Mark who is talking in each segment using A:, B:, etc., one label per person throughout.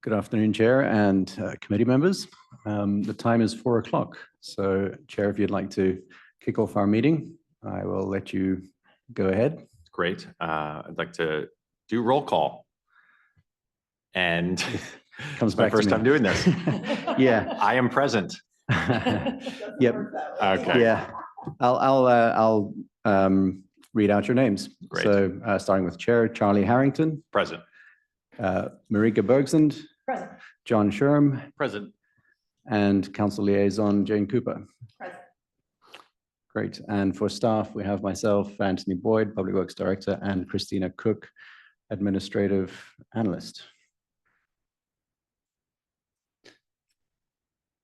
A: Good afternoon, Chair and committee members. The time is 4 o'clock. So, Chair, if you'd like to kick off our meeting, I will let you go ahead.
B: Great. I'd like to do roll call. And
A: Comes
B: it's my
A: back to
B: first
A: me.
B: time doing this.
A: Yeah.
B: I am present.
A: Yep.
B: Okay.
A: Yeah. I'll read out your names.
B: Great.
A: So, starting with Chair Charlie Harrington,
B: Present.
A: Marika Bergsund,
C: Present.
A: John Sherm,
B: Present.
A: and Council Liaison Jane Cooper.
C: Present.
A: Great. And for staff, we have myself, Anthony Boyd, Public Works Director, and Christina Cook, Administrative Analyst.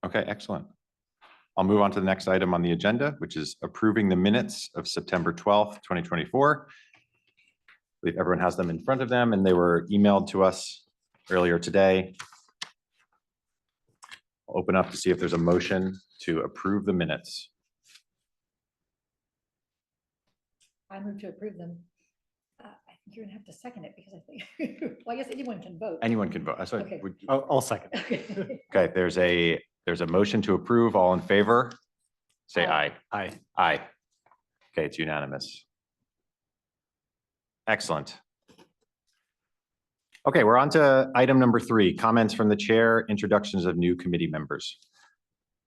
B: Okay, excellent. I'll move on to the next item on the agenda, which is approving the minutes of September 12th, 2024. I believe everyone has them in front of them, and they were emailed to us earlier today. I'll open up to see if there's a motion to approve the minutes.
C: I move to approve them. I think you're gonna have to second it because I think, well, I guess anyone can vote.
B: Anyone can vote. Sorry,
C: Okay.
D: I'll second.
C: Okay.
B: Okay, there's a motion to approve. All in favor? Say aye.
D: Aye.
B: Aye. Okay, it's unanimous. Excellent. Okay, we're on to item number 3, comments from the chair, introductions of new committee members.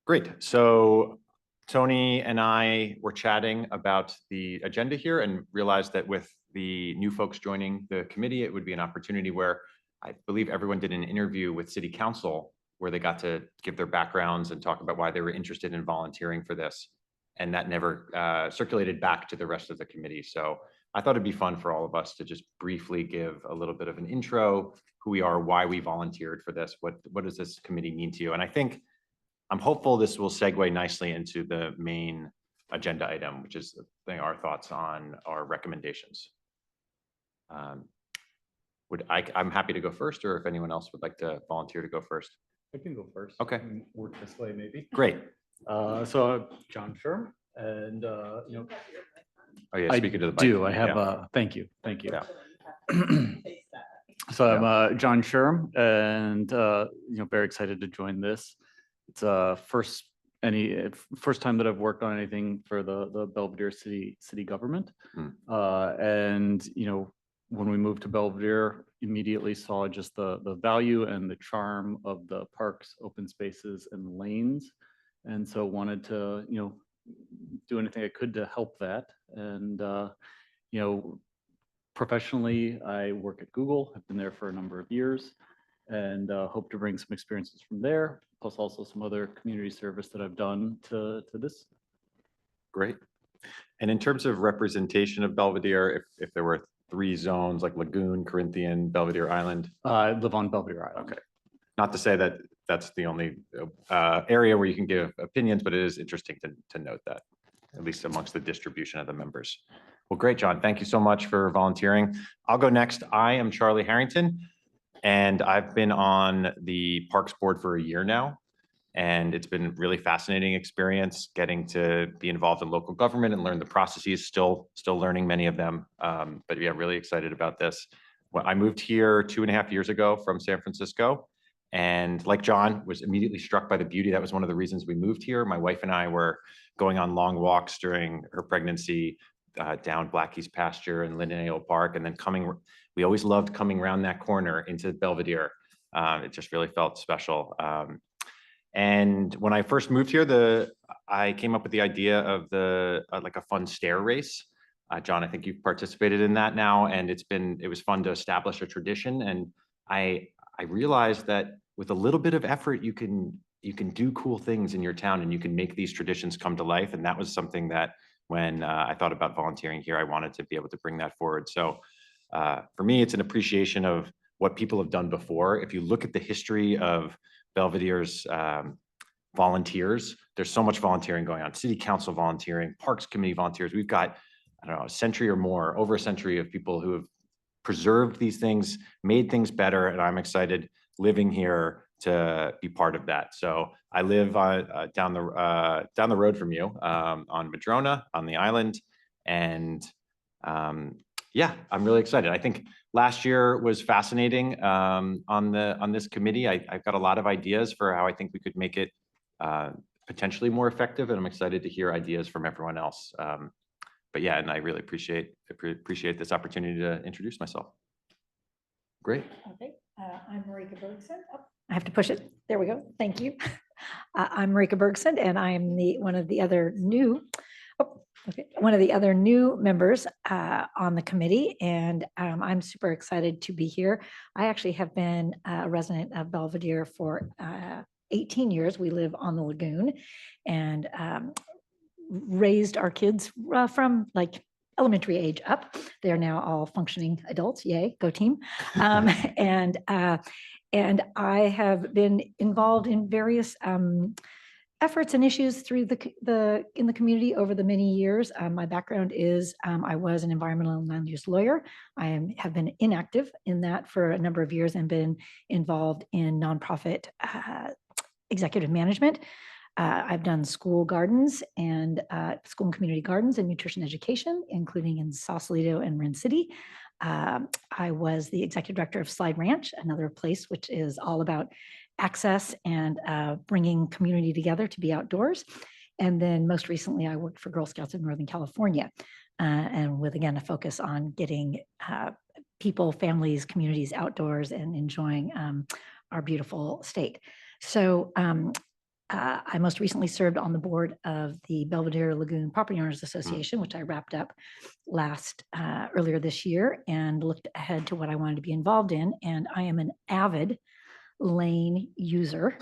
B: Great. So Tony and I were chatting about the agenda here and realized that with the new folks joining the committee, it would be an opportunity where I believe everyone did an interview with City Council where they got to give their backgrounds and talk about why they were interested in volunteering for this. And that never circulated back to the rest of the committee. So I thought it'd be fun for all of us to just briefly give a little bit of an intro, who we are, why we volunteered for this, what does this committee mean to you? And I think I'm hopeful this will segue nicely into the main agenda item, which is our thoughts on our recommendations. I'm happy to go first, or if anyone else would like to volunteer to go first.
D: I can go first.
B: Okay.
D: Work this way, maybe.
B: Great.
D: So John Sherm, and
B: Oh yeah,
D: I
B: speaking to the mic.
D: do. I have
B: Yeah.
D: thank you.
B: Yeah.
D: So I'm John Sherm, and very excited to join this. It's first time that I've worked on anything for the Belvedere city government. And when we moved to Belvedere, immediately saw just the value and the charm of the parks, open spaces, and lanes, and so wanted to do anything I could to help that. And professionally, I work at Google. I've been there for a number of years, and hope to bring some experiences from there, plus also some other community service that I've done to this.
B: Great. And in terms of representation of Belvedere, if there were 3 zones like Lagoon, Corinthian, Belvedere Island.
D: I live on Belvedere Island.
B: Okay. Not to say that that's the only area where you can give opinions, but it is interesting to note that, at least amongst the distribution of the members. Well, great, John. Thank you so much for volunteering. I'll go next. I am Charlie Harrington, and I've been on the Parks Board for a year now. And it's been a really fascinating experience getting to be involved in local government and learn the processes, still learning many of them. But yeah, really excited about this. Well, I moved here 2.5 years ago from San Francisco. And like John, was immediately struck by the beauty. That was one of the reasons we moved here. My wife and I were going on long walks during her pregnancy down Blackie's pasture and Linden Park. And then we always loved coming around that corner into Belvedere. It just really felt special. And when I first moved here, I came up with the idea of like a fun stair race. John, I think you've participated in that now, and it was fun to establish a tradition. And I realized that with a little bit of effort, you can do cool things in your town, and you can make these traditions come to life. And that was something that when I thought about volunteering here, I wanted to be able to bring that forward. So for me, it's an appreciation of what people have done before. If you look at the history of Belvedere's volunteers, there's so much volunteering going on. City Council volunteering, Parks Committee volunteers. We've got, I don't know, a century or more, over a century of people who have preserved these things, made things better, and I'm excited living here to be part of that. So I live down the road from you on Madrona on the island, and Yeah, I'm really excited. I think last year was fascinating on this committee. I've got a lot of ideas for how I think we could make it potentially more effective, and I'm excited to hear ideas from everyone else. But yeah, and I really appreciate this opportunity to introduce myself. Great.
C: Okay, I'm Marika Bergson. Oh, I have to push it. There we go. Thank you. I'm Marika Bergson, and I'm one of the other new members on the committee, and I'm super excited to be here. I actually have been a resident of Belvedere for 18 years. We live on the lagoon, and raised our kids from like elementary age up. They are now all functioning adults. Yay, go team. And I have been involved in various efforts and issues through in the community over the many years. My background is I was an environmental and land use lawyer. I have been inactive in that for a number of years and been involved in nonprofit executive management. I've done school gardens and school and community gardens and nutrition education, including in Sausalito and Marin City. I was the executive director of Slide Ranch, another place which is all about access and bringing community together to be outdoors. And then most recently, I worked for Girl Scouts of Northern California, and with, again, a focus on getting people, families, communities outdoors and enjoying our beautiful state. So I most recently served on the board of the Belvedere Lagoon Property Owners Association, which I wrapped up earlier this year, and looked ahead to what I wanted to be involved in. And I am an avid lane user,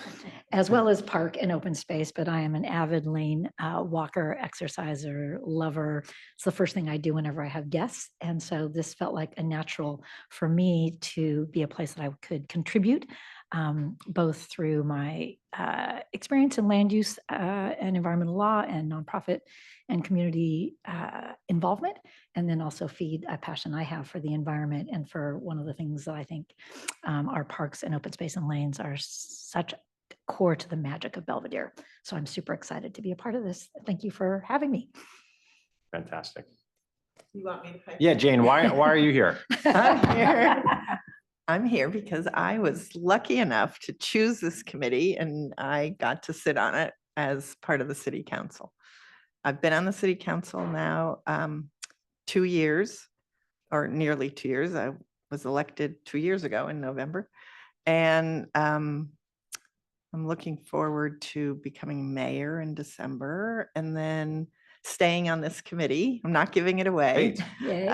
C: as well as park and open space, but I am an avid lane walker, exerciser, lover. It's the first thing I do whenever I have guests. And so this felt like a natural for me to be a place that I could contribute, both through my experience in land use and environmental law and nonprofit and community involvement, and then also feed a passion I have for the environment and for one of the things that I think our parks and open space and lanes are such core to the magic of Belvedere. So I'm super excited to be a part of this. Thank you for having me.
B: Fantastic.
E: You want me to pipe
B: Yeah,
E: in?
B: Jane, why are you here?
E: I'm here because I was lucky enough to choose this committee and I got to sit on it as part of the city council. I've been on the city council now 2 years, or nearly 2 years. I was elected 2 years ago in November. And I'm looking forward to becoming mayor in December and then staying on this committee. I'm not giving it away.
B: Great.
C: Yay.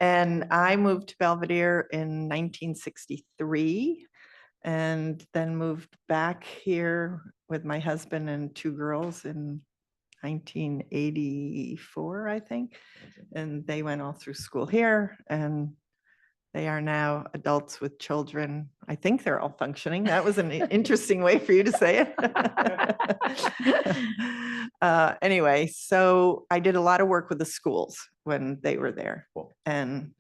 E: And I moved to Belvedere in 1963 and then moved back here with my husband and 2 girls in 1984, I think. And they went all through school here and they are now adults with children. I think they're all functioning. That was an interesting way for you to say it. Anyway, so I did a lot of work with the schools when they were there.
B: Cool.
E: And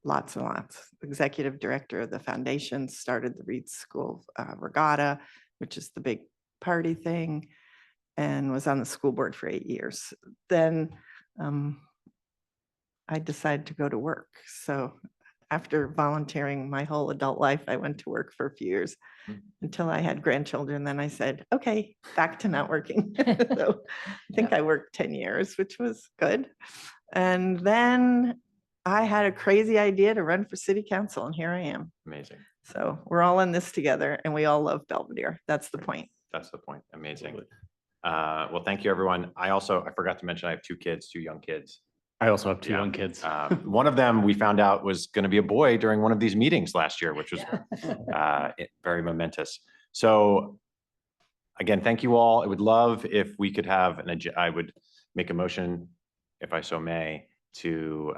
E: lots and lots. Executive director of the foundation, started the Reed School Regatta, which is the big party thing, and was on the school board for 8 years. Then I decided to go to work. So after volunteering my whole adult life, I went to work for a few years until I had grandchildren. Then I said, okay, back to not working. So I think I worked 10 years, which was good. And then I had a crazy idea to run for city council, and here I am.
B: Amazing.
E: So we're all in this together and we all love Belvedere. That's the point.
B: That's the point. Amazing. Well, thank you, everyone. I forgot to mention I have 2 kids, 2 young kids.
D: I also have 2
B: Yeah.
D: young kids.
B: One of them we found out was going to be a boy during one of these meetings last year, which was very momentous. So again, thank you all. I would love if we could have I would make a motion, if I so may, to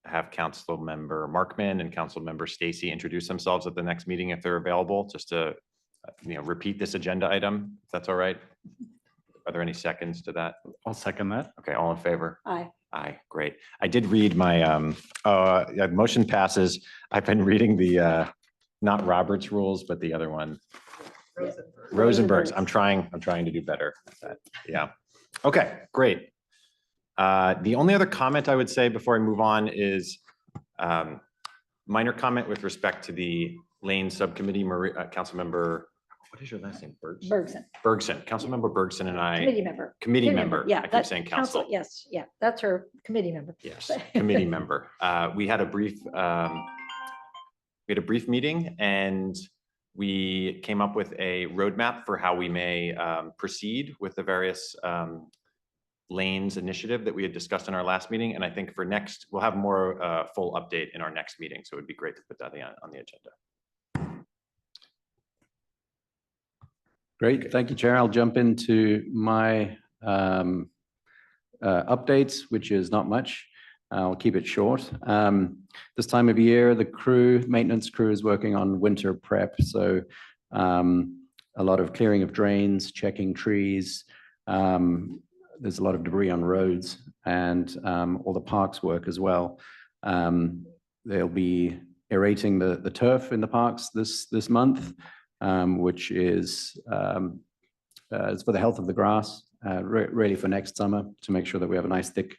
B: have Council Member Markman and Council Member Stacy introduce themselves at the next meeting if they're available, just to repeat this agenda item, if that's all right. Are there any seconds to that?
D: I'll second that.
B: Okay, all in favor?
C: Aye.
B: Aye, great. I did read my, motion passes. I've been reading the, not Robert's rules, but the other one. Rosenberg's. I'm trying to do better at that. Yeah. Okay, great. The only other comment I would say before I move on is minor comment with respect to the Lane Subcommittee. Councilmember, what is your last name?
C: Bergson,
B: Bergson. Councilmember Bergson and I.
C: committee member.
B: Committee member.
C: Yeah.
B: I keep
C: that's
B: saying council.
C: Yes, yeah, that's her committee member.
B: Yes, committee member. We had a brief meeting and we came up with a roadmap for how we may proceed with the various lanes initiative that we had discussed in our last meeting. And I think for next, we'll have more full update in our next meeting. So it would be great to put that on the agenda.
A: Great, thank you, Chair. I'll jump into my updates, which is not much. I'll keep it short. This time of year, the maintenance crew is working on winter prep. So a lot of clearing of drains, checking trees. There's a lot of debris on roads and all the parks work as well. They'll be aerating the turf in the parks this month, which is it's for the health of the grass, really for next summer to make sure that we have a nice thick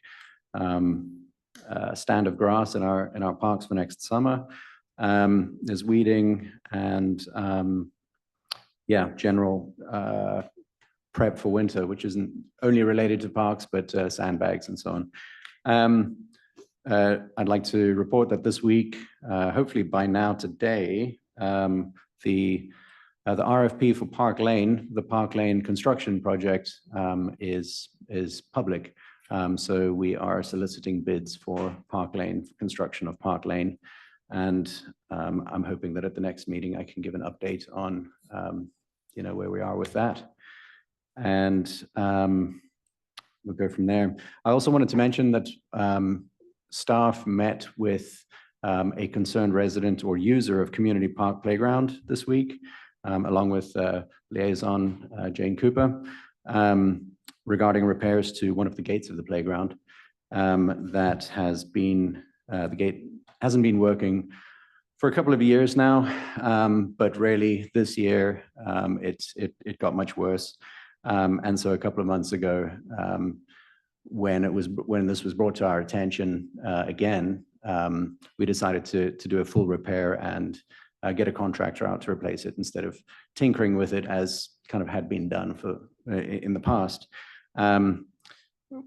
A: stand of grass in our parks for next summer. There's weeding and general prep for winter, which isn't only related to parks, but sandbags and so on. I'd like to report that this week, hopefully by now today, the RFP for Park Lane, the Park Lane construction project, is public. So we are soliciting bids for Park Lane, for construction of Park Lane. And I'm hoping that at the next meeting, I can give an update on where we are with that. And we'll go from there. I also wanted to mention that staff met with a concerned resident or user of Community Park Playground this week, along with liaison Jane Cooper, regarding repairs to one of the gates of the playground. That has been, the gate hasn't been working for a couple of years now, but really this year it got much worse. And so a couple of months ago, when this was brought to our attention again, we decided to do a full repair and get a contractor out to replace it instead of tinkering with it as kind of had been done in the past.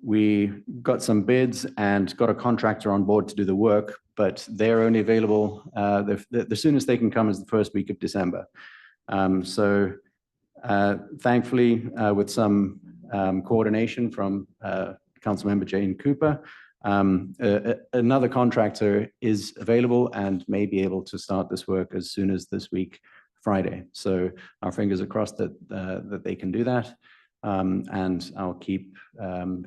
A: We got some bids and got a contractor on board to do the work, but they're only available, the soonest they can come is the first week of December. So thankfully, with some coordination from Councilmember Jane Cooper, another contractor is available and may be able to start this work as soon as this week, Friday. So our fingers are crossed that they can do that. And I'll keep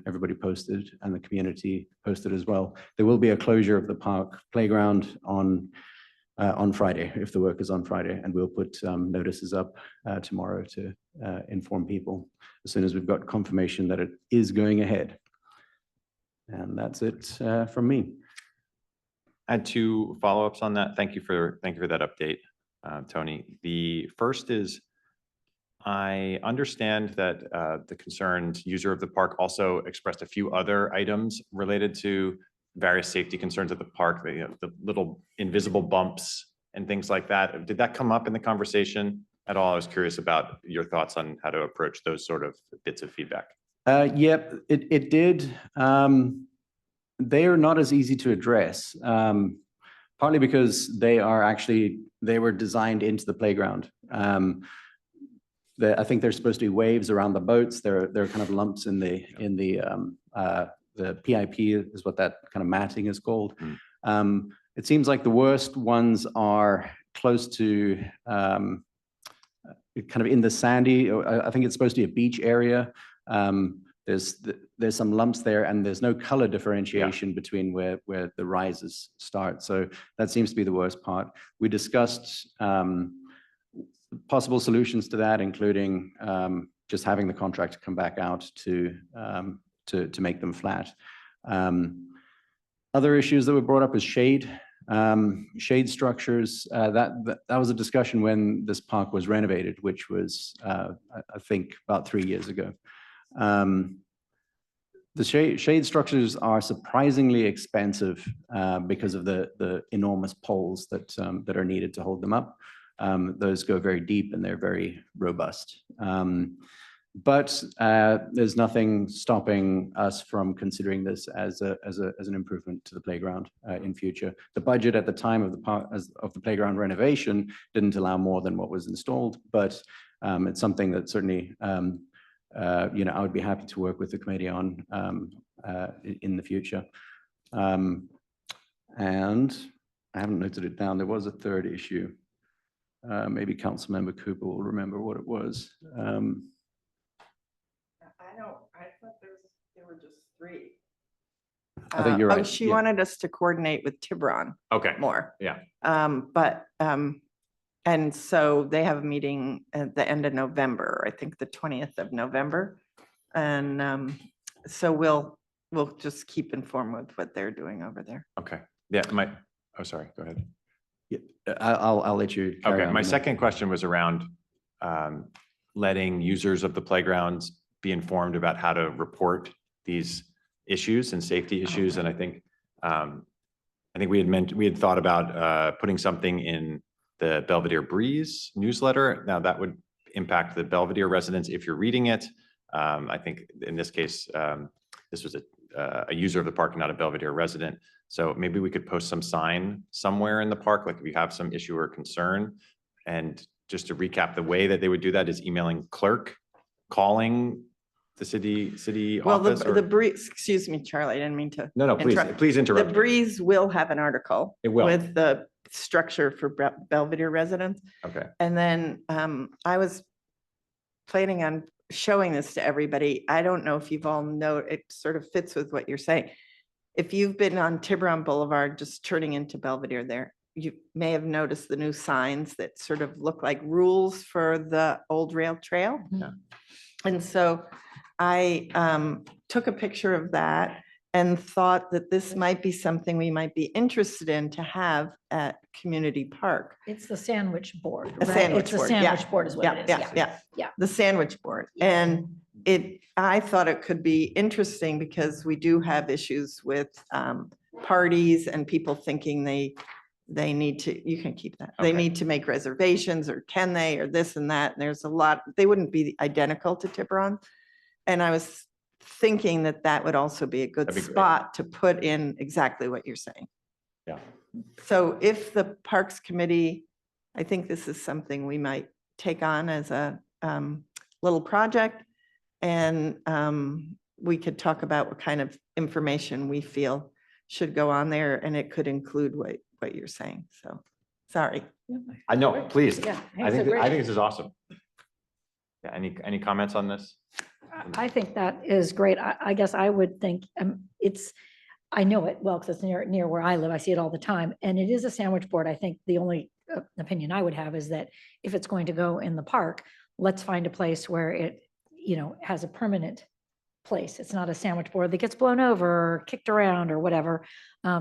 A: everybody posted and the community posted as well. There will be a closure of the park playground on Friday, if the work is on Friday, and we'll put notices up tomorrow to inform people as soon as we've got confirmation that it is going ahead. And that's it from me.
B: I had two follow-ups on that. Thank you for that update, Tony. The first is, I understand that the concerned user of the park also expressed a few other items related to various safety concerns at the park, the little invisible bumps and things like that. Did that come up in the conversation at all? I was curious about your thoughts on how to approach those sort of bits of feedback.
A: Yep, it did. They are not as easy to address, partly because they were designed into the playground. I think there's supposed to be waves around the boats. There are kind of lumps in the PIP is what that kind of matting is called. It seems like the worst ones are close to kind of in the sandy, I think it's supposed to be a beach area. There's some lumps there and there's no color differentiation between where the rises start. So that seems to be the worst part. We discussed possible solutions to that, including just having the contractor come back out to make them flat. Other issues that were brought up is shade structures. That was a discussion when this park was renovated, which was I think about 3 years ago. The shade structures are surprisingly expensive because of the enormous poles that are needed to hold them up. Those go very deep and they're very robust. But there's nothing stopping us from considering this as an improvement to the playground in future. The budget at the time of the playground renovation didn't allow more than what was installed, but it's something that certainly I would be happy to work with the committee on in the future. And I haven't noted it down. There was a third issue. Maybe Councilmember Cooper will remember what it was.
E: I thought there were just three.
A: I think you're right.
E: She
A: Yeah.
E: wanted us to coordinate with Tiburon
B: Okay,
E: more.
B: yeah.
E: And so they have a meeting at the end of November, I think the 20th of November. And so we'll just keep informed with what they're doing over there.
B: Okay, yeah, sorry, go ahead.
A: Yeah, I'll let you carry
B: Okay,
A: on
B: my
A: on that.
B: second question was around letting users of the playgrounds be informed about how to report these issues and safety issues. And I think we had thought about putting something in the Belvedere Breeze newsletter. Now that would impact the Belvedere residents if you're reading it. I think in this case, this was a user of the park, not a Belvedere resident. So maybe we could post some sign somewhere in the park, like if you have some issue or concern. And just to recap, the way that they would do that is emailing clerk, calling the city
E: Well,
B: office.
E: the Breeze, excuse me, Charlie, I didn't mean to.
B: No, please
E: interrupt.
B: please
E: The
B: interrupt. me.
E: Breeze will have an article.
B: It will.
E: With the structure for Belvedere residents.
B: Okay,
E: And then I was planning on showing this to everybody. I don't know if you've all know, it sort of fits with what you're saying. If you've been on Tiburon Boulevard, just turning into Belvedere there, you may have noticed the new signs that sort of look like rules for the old rail trail.
B: Yeah.
E: And so I took a picture of that and thought that this might be something we might be interested in to have at Community Park.
C: It's the sandwich board,
E: A
C: right?
E: sandwich
C: It's a
E: board, yeah.
C: sandwich board is what it is.
E: Yeah. The sandwich board. And I thought it could be interesting because we do have issues with parties and people thinking they need to, you can keep that. They
B: Okay.
E: need to make reservations or can they, or this and that. And there's a lot, they wouldn't be identical to Tiburon. And I was thinking that that would also be a good
B: That'd be great.
E: spot to put in exactly what you're saying.
B: Yeah.
E: So if the Parks Committee, I think this is something we might take on as a little project. And we could talk about what kind of information we feel should go on there, and it could include what you're saying. So, sorry.
B: I know, please.
C: Yeah.
B: I think this is awesome. Yeah, any comments on this?
C: I think that is great. I guess I would think I know it well because it's near where I live. I see it all the time. And it is a sandwich board. I think the only opinion I would have is that if it's going to go in the park, let's find a place where it, has a permanent place. It's not a sandwich board that gets blown over or kicked around or whatever.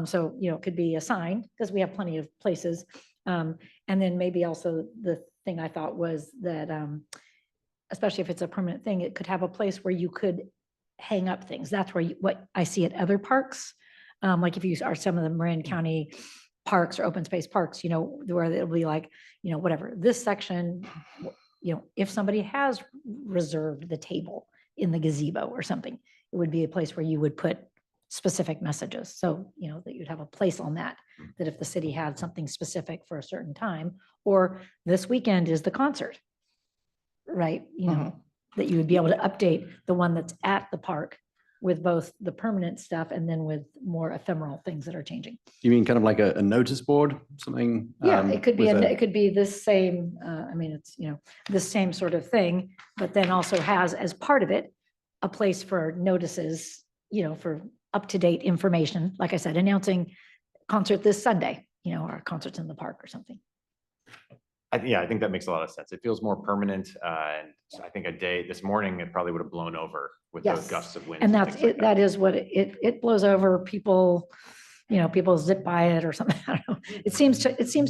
C: So, it could be a sign because we have plenty of places. And then maybe also the thing I thought was that, especially if it's a permanent thing, it could have a place where you could hang up things. That's where what I see at other parks. Like if you are some of the Marin County parks or open space parks, where it'll be like, whatever, this section, if somebody has reserved the table in the gazebo or something, it would be a place where you would put specific messages. So, that you'd have a place on that if the city had something specific for a certain time, or this weekend is the concert, right? That you would be able to update the one that's at the park with both the permanent stuff and then with more ephemeral things that are changing.
A: You mean kind of like a notice board, something?
C: Yeah, it could be,
A: with
C: it could be this same, it's, this same sort of thing, but then also has as part of it, a place for notices, for up-to-date information, like I said, announcing concert this Sunday, or concerts in the park or something.
B: I think that makes a lot of sense. It feels more permanent. And I think a day this morning, it probably would have blown over with those
C: Yes.
B: gusts of wind.
C: And that's
B: things like
C: it, that is what it blows over. People people zip by it or something. I don't know. It seems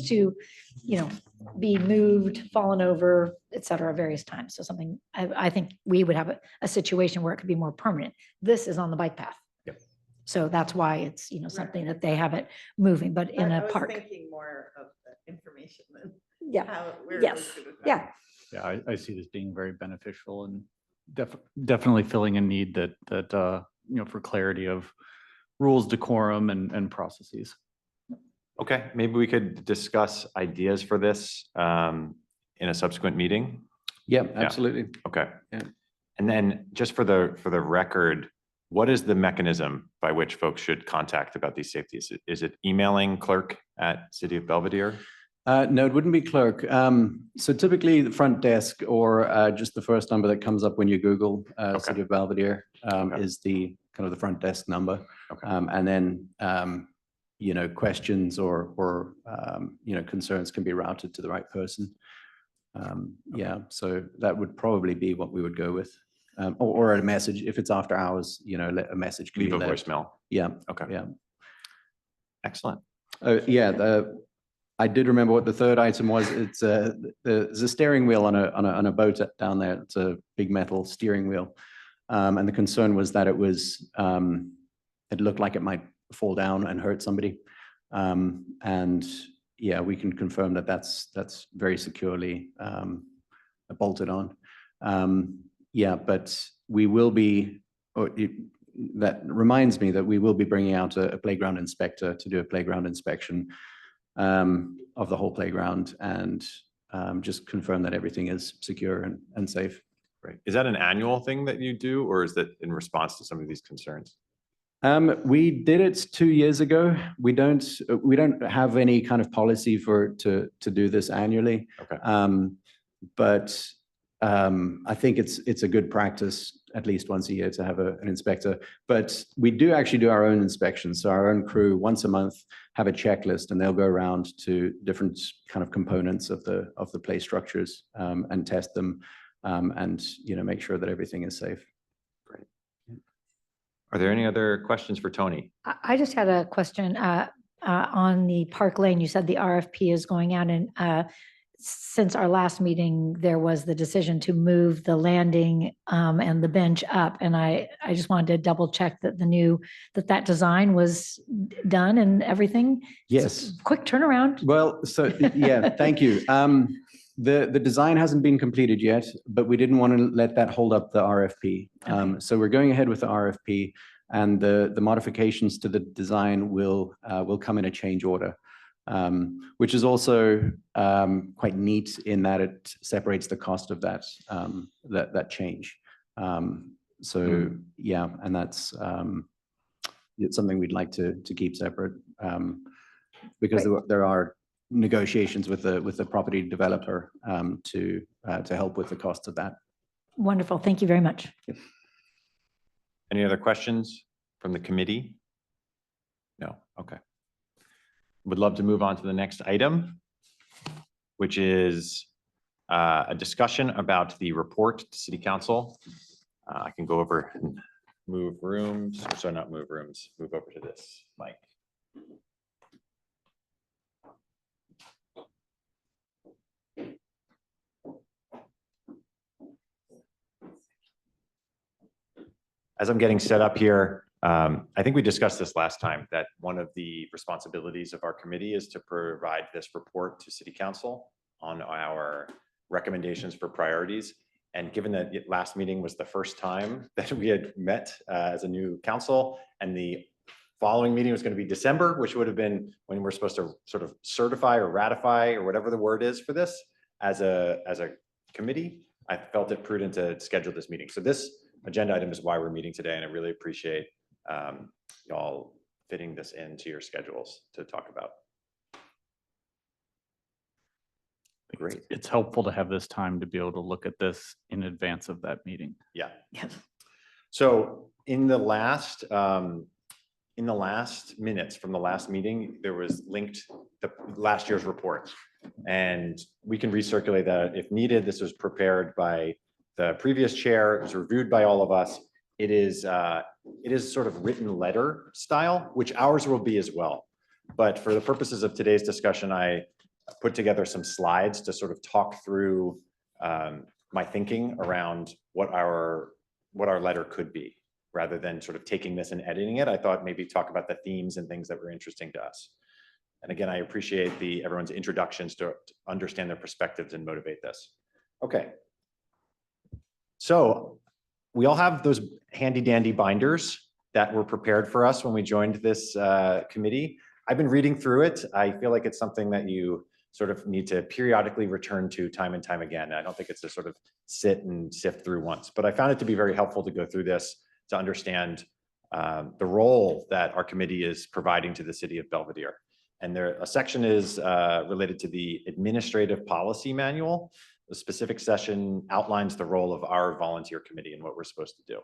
C: to, be moved, fallen over, et cetera, various times. So something, I think we would have a situation where it could be more permanent. This is on the bike path.
B: Yep.
C: So that's why it's, something that they have it moving, but in
E: I
C: a
E: was
C: park.
E: thinking more of the information than
C: Yeah,
E: how, where it
C: yes,
E: was gonna go.
C: yeah.
D: Yeah, I see this being very beneficial and definitely filling a need that for clarity of rules, decorum and processes.
B: Okay, maybe we could discuss ideas for this in a subsequent meeting.
A: Yeah, absolutely.
B: Okay.
A: Yeah.
B: And then just for the record, what is the mechanism by which folks should contact about these safeties? Is it emailing clerk at City of Belvedere?
A: No, it wouldn't be clerk. So typically the front desk or just the first number that comes up when you Google City of Belvedere
B: Okay.
A: is the kind of the front desk number.
B: Okay.
A: And then, questions or concerns can be routed to the right person. Yeah, so that would probably be what we would go with. Or a message, if it's after hours, let a message. Can
B: Leave
A: be
B: a
A: left.
B: voicemail.
A: Yeah,
B: Okay.
A: yeah.
B: Excellent.
A: Yeah, I did remember what the third item was. It's there's a steering wheel on a boat down there. It's a big metal steering wheel. And the concern was that it looked like it might fall down and hurt somebody. And yeah, we can confirm that that's very securely bolted on. Yeah, but we will be, that reminds me that we will be bringing out a playground inspector to do a playground inspection of the whole playground and just confirm that everything is secure and safe.
B: Right. Is that an annual thing that you do, or is that in response to some of these concerns?
A: We did it 2 years ago. We don't have any kind of policy to do this annually.
B: Okay.
A: But I think it's a good practice at least once a year to have an inspector. But we do actually do our own inspections. So our own crew once a month have a checklist, and they'll go around to different kind of components of the play structures and test them and make sure that everything is safe.
B: Great. Are there any other questions for Tony?
C: I just had a question on the Park Lane. You said the RFP is going out, and since our last meeting, there was the decision to move the landing and the bench up. And I just wanted to double check that that design was done and everything.
A: Yes.
C: Quick turnaround.
A: Well, so yeah, thank you. The design hasn't been completed yet, but we didn't want to let that hold up the RFP. So we're going ahead with the RFP, and the modifications to the design will come in a change order, which is also quite neat in that it separates the cost of that change. So yeah, and that's it's something we'd like to keep separate because there are negotiations with the property developer to help with the cost of that.
C: Wonderful. Thank you very much.
B: Any other questions from the committee? No. Okay. Would love to move on to the next item, which is a discussion about the report to City Council. I can go over and move rooms, so not move rooms, move over to this mic. As I'm getting set up here, I think we discussed this last time, that one of the responsibilities of our committee is to provide this report to City Council on our recommendations for priorities. And given that last meeting was the first time that we had met as a new council, and the following meeting was going to be December, which would have been when we're supposed to sort of certify or ratify or whatever the word is for this as a committee, I felt it prudent to schedule this meeting. So this agenda item is why we're meeting today, and I really appreciate y'all fitting this into your schedules to talk about. Great.
D: It's helpful to have this time to be able to look at this in advance of that meeting.
B: Yeah.
C: Yes.
B: So in the last minutes from the last meeting, there was linked the last year's report, and we can recirculate that if needed. This was prepared by the previous chair. It was reviewed by all of us, it is sort of written letter style, which ours will be as well. But for the purposes of today's discussion, I put together some slides to sort of talk through my thinking around what our letter could be, rather than sort of taking this and editing it. I thought maybe talk about the themes and things that were interesting to us. And again, I appreciate everyone's introductions to understand their perspectives and motivate this. Okay. So we all have those handy dandy binders that were prepared for us when we joined this committee. I've been reading through it. I feel like it's something that you sort of need to periodically return to time and time again. I don't think it's a sort of sit and sift through once, but I found it to be very helpful to go through this to understand the role that our committee is providing to the city of Belvedere. And a section is related to the administrative policy manual. The specific session outlines the role of our volunteer committee and what we're supposed to do.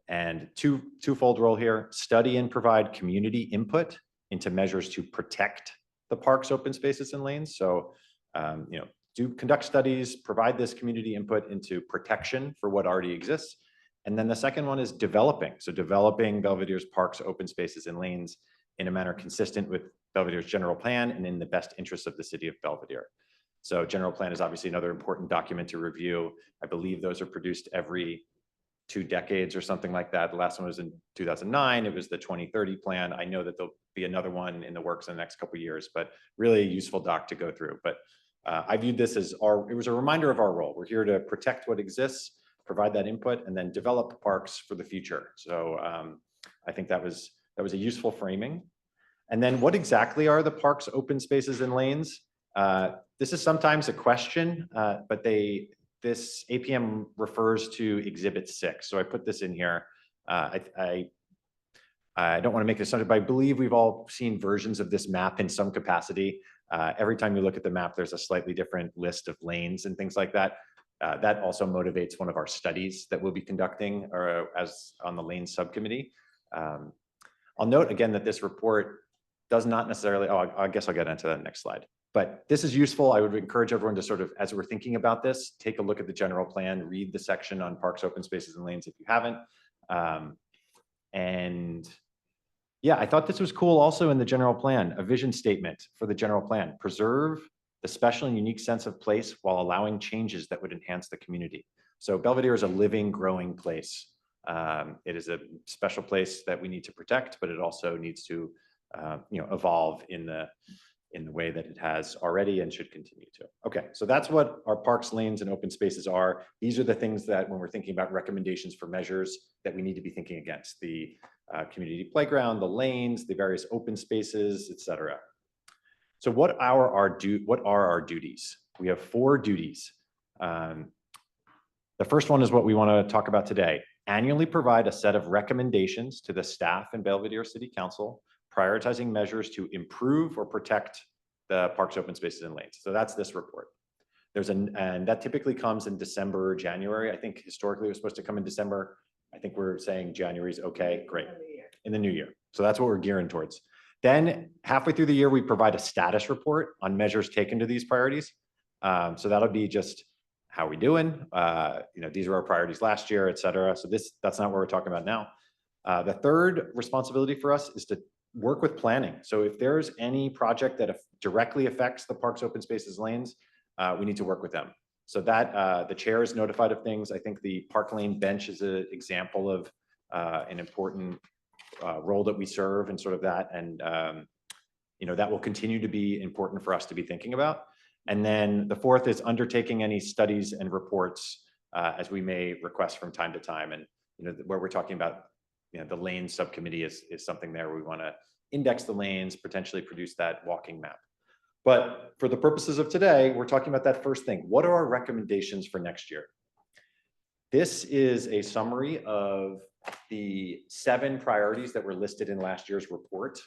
B: And twofold role here: study and provide community input into measures to protect the parks, open spaces, and lanes. So, conduct studies, provide this community input into protection for what already exists. And then the second one is developing. So developing Belvedere's parks, open spaces, and lanes in a manner consistent with Belvedere's general plan and in the best interests of the city of Belvedere. So general plan is obviously another important document to review. I believe those are produced every 2 decades or something like that. The last one was in 2009. It was the 2030 plan. I know that there'll be another one in the works in the next couple of years, but really a useful doc to go through. But I viewed this as it was a reminder of our role. We're here to protect what exists, provide that input, and then develop parks for the future. So I think that was a useful framing. And then what exactly are the parks, open spaces, and lanes? This is sometimes a question, but this APM refers to Exhibit 6. So I put this in here. I don't want to make this assumption, but I believe we've all seen versions of this map in some capacity. Every time you look at the map, there's a slightly different list of lanes and things like that. That also motivates one of our studies that we'll be conducting as on the lanes subcommittee. I'll note again that this report does not necessarily, I guess I'll get into that next slide. But this is useful. I would encourage everyone to sort of, as we're thinking about this, take a look at the general plan, read the section on parks, open spaces, and lanes if you haven't. And yeah, I thought this was cool also in the general plan, a vision statement for the general plan: preserve the special and unique sense of place while allowing changes that would enhance the community. So Belvedere is a living, growing place. It is a special place that we need to protect, but it also needs to evolve in the way that it has already and should continue to. Okay, so that's what our parks, lanes, and open spaces are. These are the things that when we're thinking about recommendations for measures that we need to be thinking against: the community playground, the lanes, the various open spaces, etc. So what are our duties? We have 4 duties. The first one is what we want to talk about today: annually provide a set of recommendations to the staff and Belvedere City Council, prioritizing measures to improve or protect the parks, open spaces, and lanes. So that's this report. And that typically comes in December or January. I think historically it was supposed to come in December. I think we're saying January is okay, great. In the new year. So that's what we're gearing towards. Then halfway through the year, we provide a status report on measures taken to these priorities. So that'll be just how we doing? These are our priorities last year, et cetera. So that's not what we're talking about now. The third responsibility for us is to work with planning. So if there's any project that directly affects the parks, open spaces, lanes, we need to work with them. So that the chair is notified of things. I think the Park Lane bench is an example of an important role that we serve and sort of that. And, that will continue to be important for us to be thinking about. And then the fourth is undertaking any studies and reports as we may request from time to time. And, where we're talking about, the lane subcommittee is something there. We want to index the lanes, potentially produce that walking map. But for the purposes of today, we're talking about that first thing. What are our recommendations for next year? This is a summary of the 7 priorities that were listed in last year's report.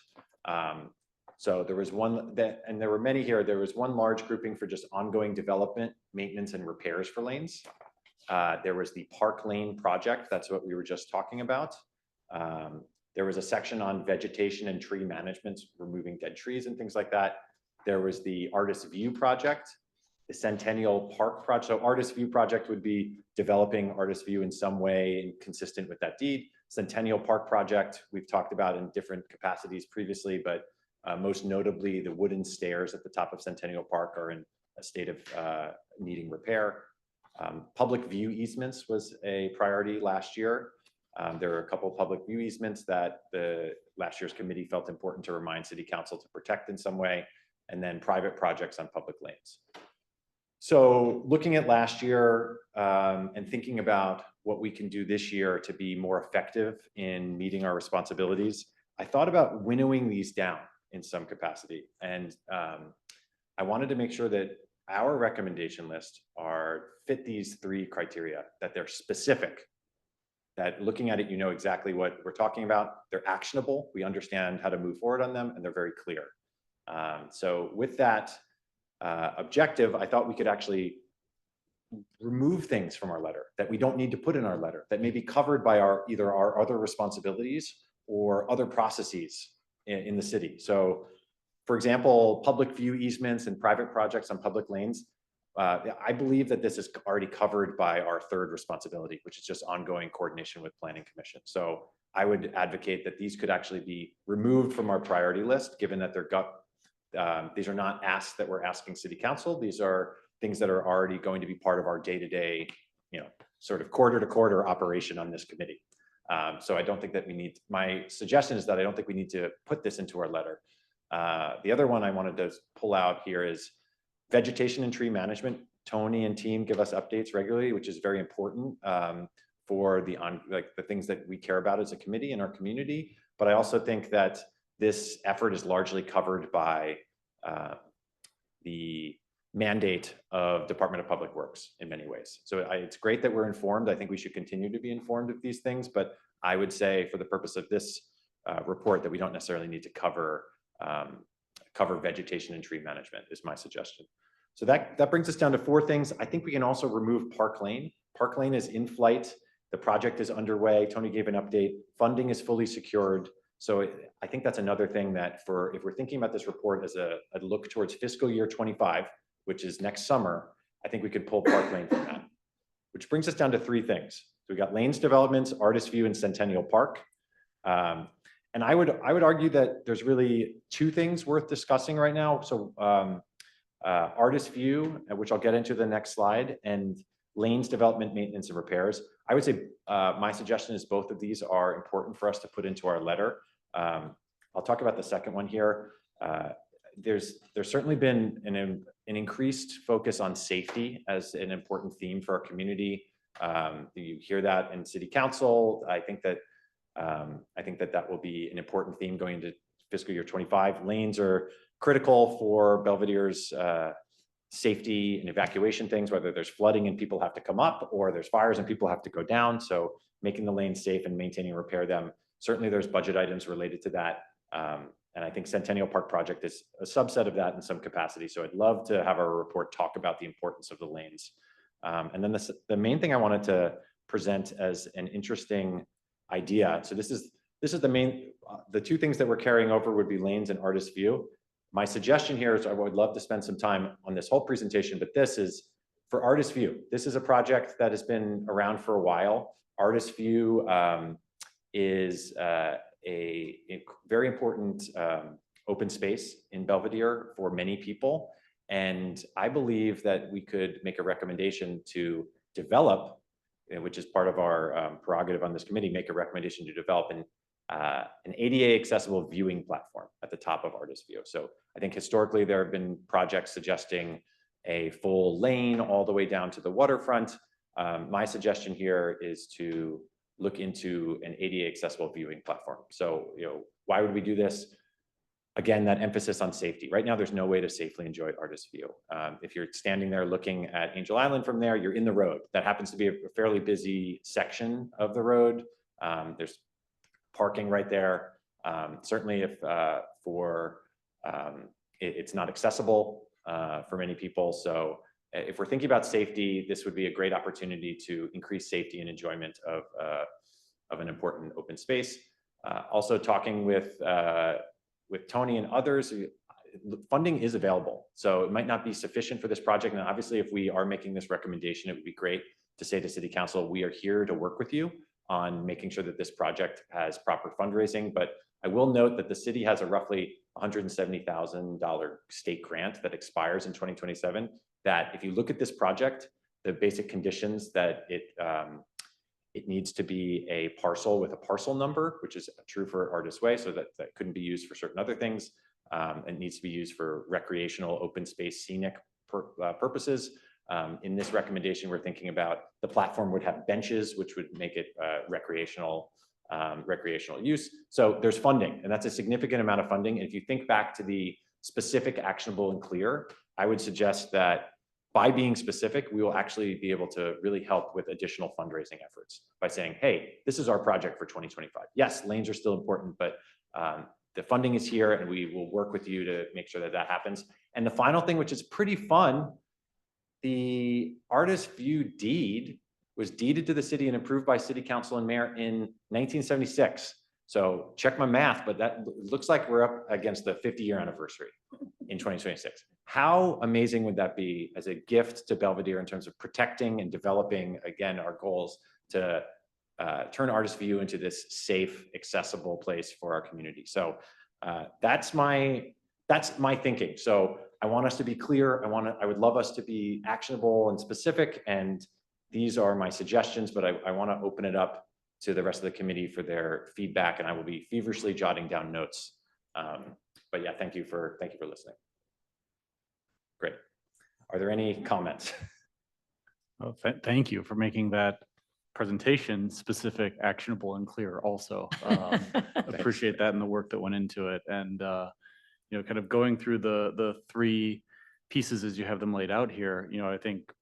B: So there was one and there were many here. There was one large grouping for just ongoing development, maintenance, and repairs for lanes. There was the Park Lane project. That's what we were just talking about. There was a section on vegetation and tree management, removing dead trees and things like that. There was the Artist View project. the Centennial Park project. So Artist View project would be developing Artist View in some way consistent with that deed. Centennial Park project, we've talked about in different capacities previously, but most notably the wooden stairs at the top of Centennial Park are in a state of needing repair. Public view easements was a priority last year. There are a couple of public view easements that the last year's committee felt important to remind City Council to protect in some way, and then private projects on public lanes. So looking at last year and thinking about what we can do this year to be more effective in meeting our responsibilities, I thought about winnowing these down in some capacity. And I wanted to make sure that our recommendation list fit these 3 criteria, that they're specific, that looking at it, you know exactly what we're talking about. They're actionable. We understand how to move forward on them, and they're very clear. So with that objective, I thought we could actually remove things from our letter that we don't need to put in our letter, that may be covered by either our other responsibilities or other processes in the city. So for example, public view easements and private projects on public lanes, I believe that this is already covered by our 3rd responsibility, which is just ongoing coordination with Planning Commission. So I would advocate that these could actually be removed from our priority list, given that these are not asks that we're asking City Council. These are things that are already going to be part of our day-to-day, sort of quarter-to-quarter operation on this committee. So I don't think that my suggestion is that I don't think we need to put this into our letter. The other one I wanted to pull out here is vegetation and tree management. Tony and team give us updates regularly, which is very important for the things that we care about as a committee in our community. But I also think that this effort is largely covered by the mandate of Department of Public Works in many ways. So it's great that we're informed. I think we should continue to be informed of these things, but I would say for the purpose of this report that we don't necessarily need to cover vegetation and tree management is my suggestion. So that brings us down to 4 things. I think we can also remove Park Lane. Park Lane is in flight. The project is underway. Tony gave an update. Funding is fully secured. So I think that's another thing that if we're thinking about this report as a look towards fiscal year 25, which is next summer, I think we could pull Park Lane from that, which brings us down to 3 things. So we got lanes developments, Artist View, and Centennial Park. And I would argue that there's really 2 things worth discussing right now. So Artist View, which I'll get into the next slide, and lanes development, maintenance, and repairs. I would say my suggestion is both of these are important for us to put into our letter. I'll talk about the second one here. There's certainly been an increased focus on safety as an important theme for our community. You hear that in City Council. I think that that will be an important theme going into fiscal year 25. Lanes are critical for Belvedere's safety and evacuation things, whether there's flooding and people have to come up or there's fires and people have to go down. So making the lanes safe and maintaining and repair them. Certainly there's budget items related to that. And I think Centennial Park project is a subset of that in some capacity. So I'd love to have our report talk about the importance of the lanes. And then the main thing I wanted to present as an interesting idea. So this is the 2 things that we're carrying over would be lanes and Artist View. My suggestion here is I would love to spend some time on this whole presentation, but this is for Artist View. This is a project that has been around for a while. Artist View is a very important open space in Belvedere for many people. And I believe that we could make a recommendation to develop, which is part of our prerogative on this committee, make a recommendation to develop an ADA accessible viewing platform at the top of Artist View. So I think historically there have been projects suggesting a full lane all the way down to the waterfront. My suggestion here is to look into an ADA accessible viewing platform. So, why would we do this? Again, that emphasis on safety. Right now, there's no way to safely enjoy Artist View. If you're standing there looking at Angel Island from there, you're in the road. That happens to be a fairly busy section of the road. There's parking right there. Certainly if it's not accessible for many people. So if we're thinking about safety, this would be a great opportunity to increase safety and enjoyment of an important open space. Also talking with Tony and others, funding is available. So it might not be sufficient for this project. And obviously, if we are making this recommendation, it would be great to say to City Council, we are here to work with you on making sure that this project has proper fundraising. But I will note that the city has a roughly $170,000 state grant that expires in 2027, that if you look at this project, the basic conditions that it needs to be a parcel with a parcel number, which is true for Artist Way, so that couldn't be used for certain other things. It needs to be used for recreational, open space, scenic purposes. In this recommendation, we're thinking about the platform would have benches, which would make it recreational use. So there's funding, and that's a significant amount of funding. And if you think back to the specific, actionable, and clear, I would suggest that by being specific, we will actually be able to really help with additional fundraising efforts by saying, hey, this is our project for 2025. Yes, lanes are still important, but the funding is here, and we will work with you to make sure that that happens. And the final thing, which is pretty fun, the Artist View deed was deeded to the city and approved by City Council and Mayor in 1976. So check my math, but that looks like we're up against the 50-year anniversary in 2026. How amazing would that be as a gift to Belvedere in terms of protecting and developing, again, our goals to turn Artist View into this safe, accessible place for our community. So that's my thinking. So I want us to be clear. I would love us to be actionable and specific. And these are my suggestions, but I want to open it up to the rest of the committee for their feedback, and I will be feverishly jotting down notes. But yeah, thank you for listening. Great. Are there any comments?
D: Well, thank you for making that presentation specific, actionable, and clear also. Appreciate that and the work that went into it. And, kind of going through the three pieces as you have them laid out here, I think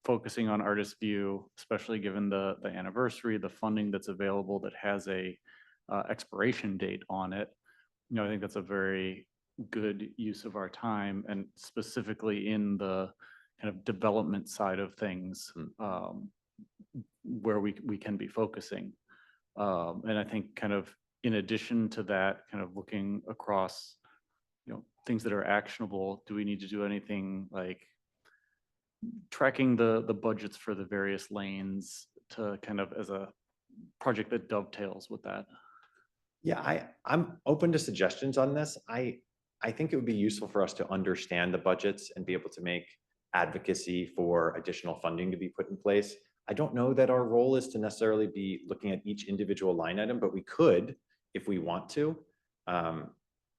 D: focusing on Artist View, especially given the anniversary, the funding that's available that has a expiration date on it, I think that's a very good use of our time, and specifically in the kind of development side of things, where we can be focusing. And I think kind of in addition to that, kind of looking across, things that are actionable, do we need to do anything like tracking the budgets for the various lanes to kind of as a project that dovetails with that?
B: Yeah, I'm open to suggestions on this. I think it would be useful for us to understand the budgets and be able to make advocacy for additional funding to be put in place. I don't know that our role is to necessarily be looking at each individual line item, but we could if we want to.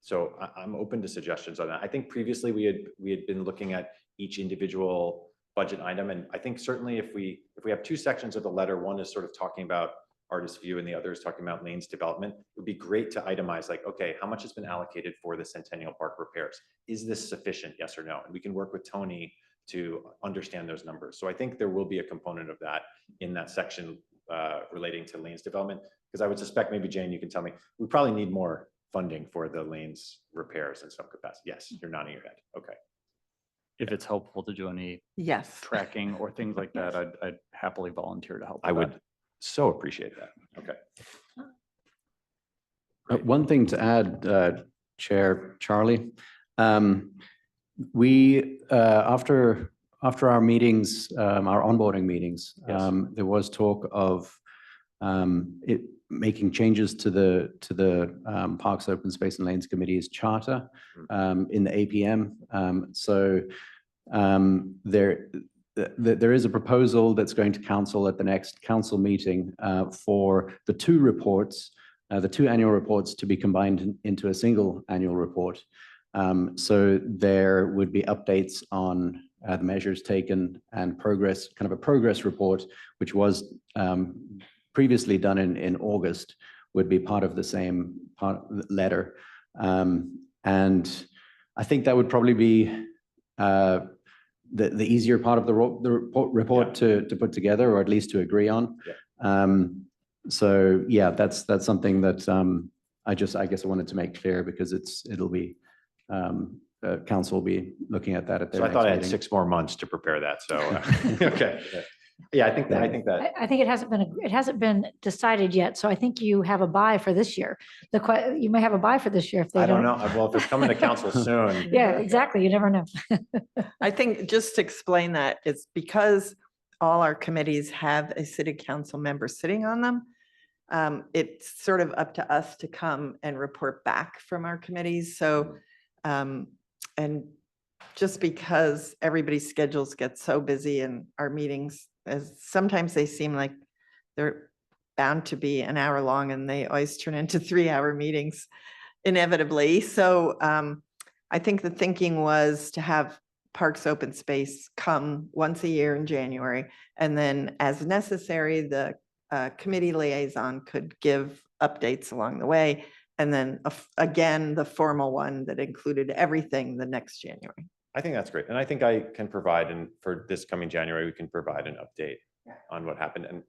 B: So I'm open to suggestions on that. I think previously we had been looking at each individual budget item, and I think certainly if we have two sections of the letter, one is sort of talking about Artist View and the other is talking about lanes development, it would be great to itemize like, okay, how much has been allocated for the Centennial Park repairs? Is this sufficient, yes or no? And we can work with Tony to understand those numbers. So I think there will be a component of that in that section relating to lanes development, because I would suspect, maybe Jane, you can tell me, we probably need more funding for the lanes repairs in some capacity. Yes, you're nodding your head. Okay.
D: If it's helpful to do any
E: Yes.
D: tracking or things like that, I'd happily volunteer to help.
B: I
D: with
B: would so appreciate that. Okay.
A: One thing to add, Chair Charlie, we after our meetings, our onboarding meetings,
B: Yes.
A: there was talk of making changes to the Parks, Open Space and Lanes Committee's charter in the APM. So there is a proposal that's going to council at the next council meeting for the two reports, the two annual reports to be combined into a single annual report. So there would be updates on the measures taken and progress, kind of a progress report, which was previously done in August, would be part of the same letter. And I think that would probably be the easier part of the report to put together, or at least to agree on.
B: Yeah.
A: So yeah, that's something that I guess I wanted to make clear, because it'll be council will be looking at that at their
B: So I
A: next
B: thought I had
A: meeting.
B: 6 more months to prepare that. So okay. Yeah, I think that,
C: I think it hasn't been decided yet. So I think you have a buy for this year. You may have a buy for this year if they
B: I don't
C: don't.
B: know. Well, if it's coming to council soon.
C: Yeah, exactly. You never know.
E: I think just to explain that, it's because all our committees have a city council member sitting on them. It's sort of up to us to come and report back from our committees. So, and just because everybody's schedules get so busy and our meetings, as sometimes they seem like they're bound to be an hour long and they always turn into 3-hour meetings inevitably. So I think the thinking was to have Parks Open Space come once a year in January, and then as necessary, the committee liaison could give updates along the way. And then again, the formal one that included everything the next January.
B: I think that's great. And I think I can provide, and for this coming January, we can provide an update on what happened. And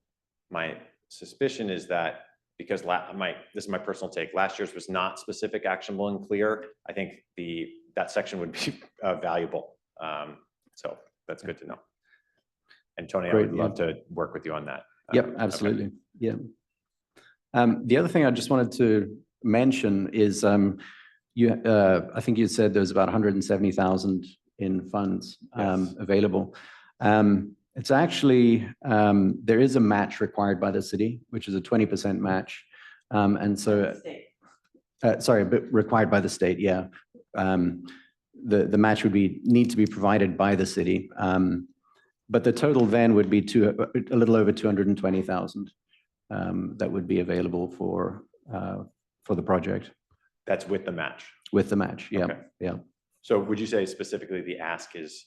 B: my suspicion is that because this is my personal take, last year's was not specific, actionable, and clear. I think that section would be valuable. So that's good to know. And Tony, I
A: Great,
B: would
A: yeah.
B: love to work with you on that.
A: Yep,
B: Okay.
A: absolutely. Yeah. The other thing I just wanted to mention is I think you said there's about 170,000 in funds
B: Yes.
A: available. It's actually, there is a match required by the city, which is a 20% match. And so, sorry, but required by the state, yeah. The match would need to be provided by the city. But the total then would be a little over 220,000 that would be available for the project.
B: That's with the match.
A: With the match, yeah,
B: Okay.
A: yeah.
B: So would you say specifically the ask is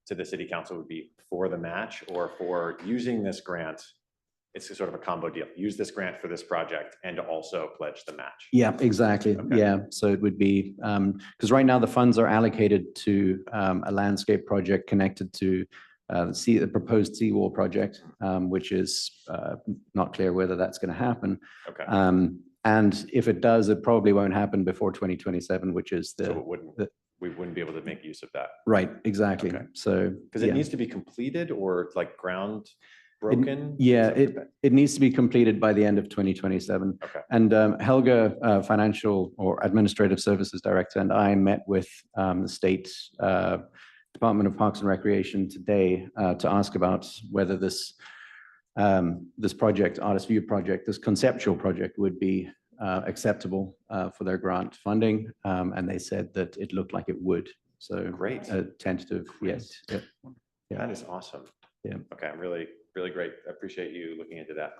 B: to the city council would be for the match or for using this grant? It's a sort of a combo deal. Use this grant for this project and also pledge the match.
A: Yeah, exactly.
B: Okay.
A: Yeah, so it would be, because right now the funds are allocated to a landscape project connected to the proposed seawall project, which is not clear whether that's going to happen.
B: Okay.
A: And if it does, it probably won't happen before 2027, which is
B: So we wouldn't be able to make use of that
A: right, exactly.
B: Okay.
A: So
B: because it needs to be completed or like ground
A: It-
B: broken.
A: Yeah, it needs to be completed by the end of 2027.
B: Okay.
A: And Helga, Financial or Administrative Services Director, and I met with the state Department of Parks and Recreation today to ask about whether this project, Artist View project, this conceptual project would be acceptable for their grant funding. And they said that it looked like it would. So
B: Great.
A: Tentative, yes. Yeah. Yeah.
B: That is awesome.
A: Yeah.
B: Okay, I'm really great. I appreciate you looking into that.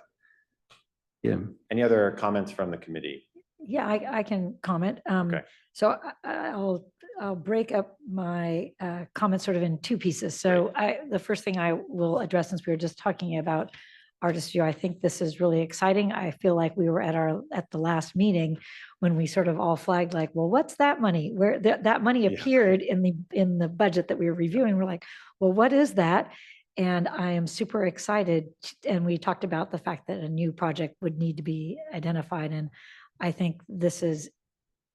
A: Yeah.
B: Any other comments from the committee?
C: Yeah, I can comment.
B: Okay.
C: So I'll break up my comments sort of in two pieces. So the first thing I will address, since we were just talking about Artist View, I think this is really exciting. I feel like we were at the last meeting when we sort of all flagged like, well, what's that money? Where that money
B: Yeah.
C: appeared in the budget that we were reviewing. We're like, well, what is that? And I am super excited. And we talked about the fact that a new project would need to be identified. And I think this is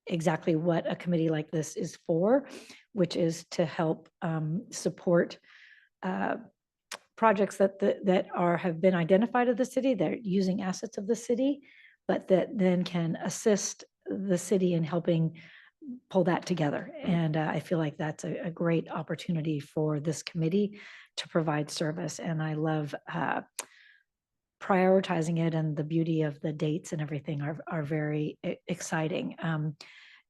C: exactly what a committee like this is for, which is to help support projects that have been identified of the city, that are using assets of the city, but that then can assist the city in helping pull that together. And I feel like that's a great opportunity for this committee to provide service. And I love prioritizing it, and the beauty of the dates and everything are very exciting.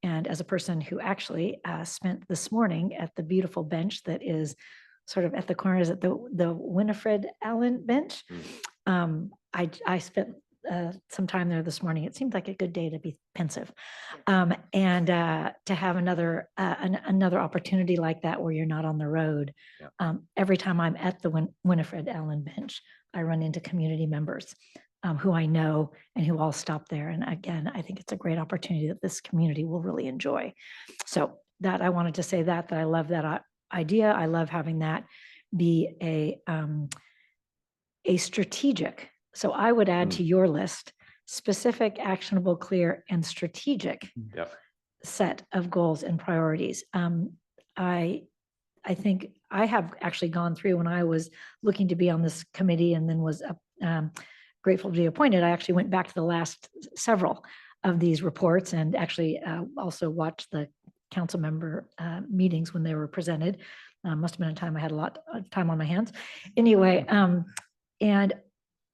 C: And as a person who actually spent this morning at the beautiful bench that is sort of at the corners at the Winifred Allen bench, I spent some time there this morning. It seemed like a good day to be pensive, and to have another opportunity like that where you're not on the road.
B: Yeah.
C: Every time I'm at the Winifred Allen bench, I run into community members who I know and who all stop there. And again, I think it's a great opportunity that this community will really enjoy. So that I wanted to say that I love that idea. I love having that be a strategic. So I would add to your list specific, actionable, clear, and strategic
B: Yep.
C: set of goals and priorities. I I think I have actually gone through when I was looking to be on this committee and then was grateful to be appointed. I actually went back to the last several of these reports and actually also watched the council member meetings when they were presented. Must have been a time I had a lot of time on my hands. Anyway, and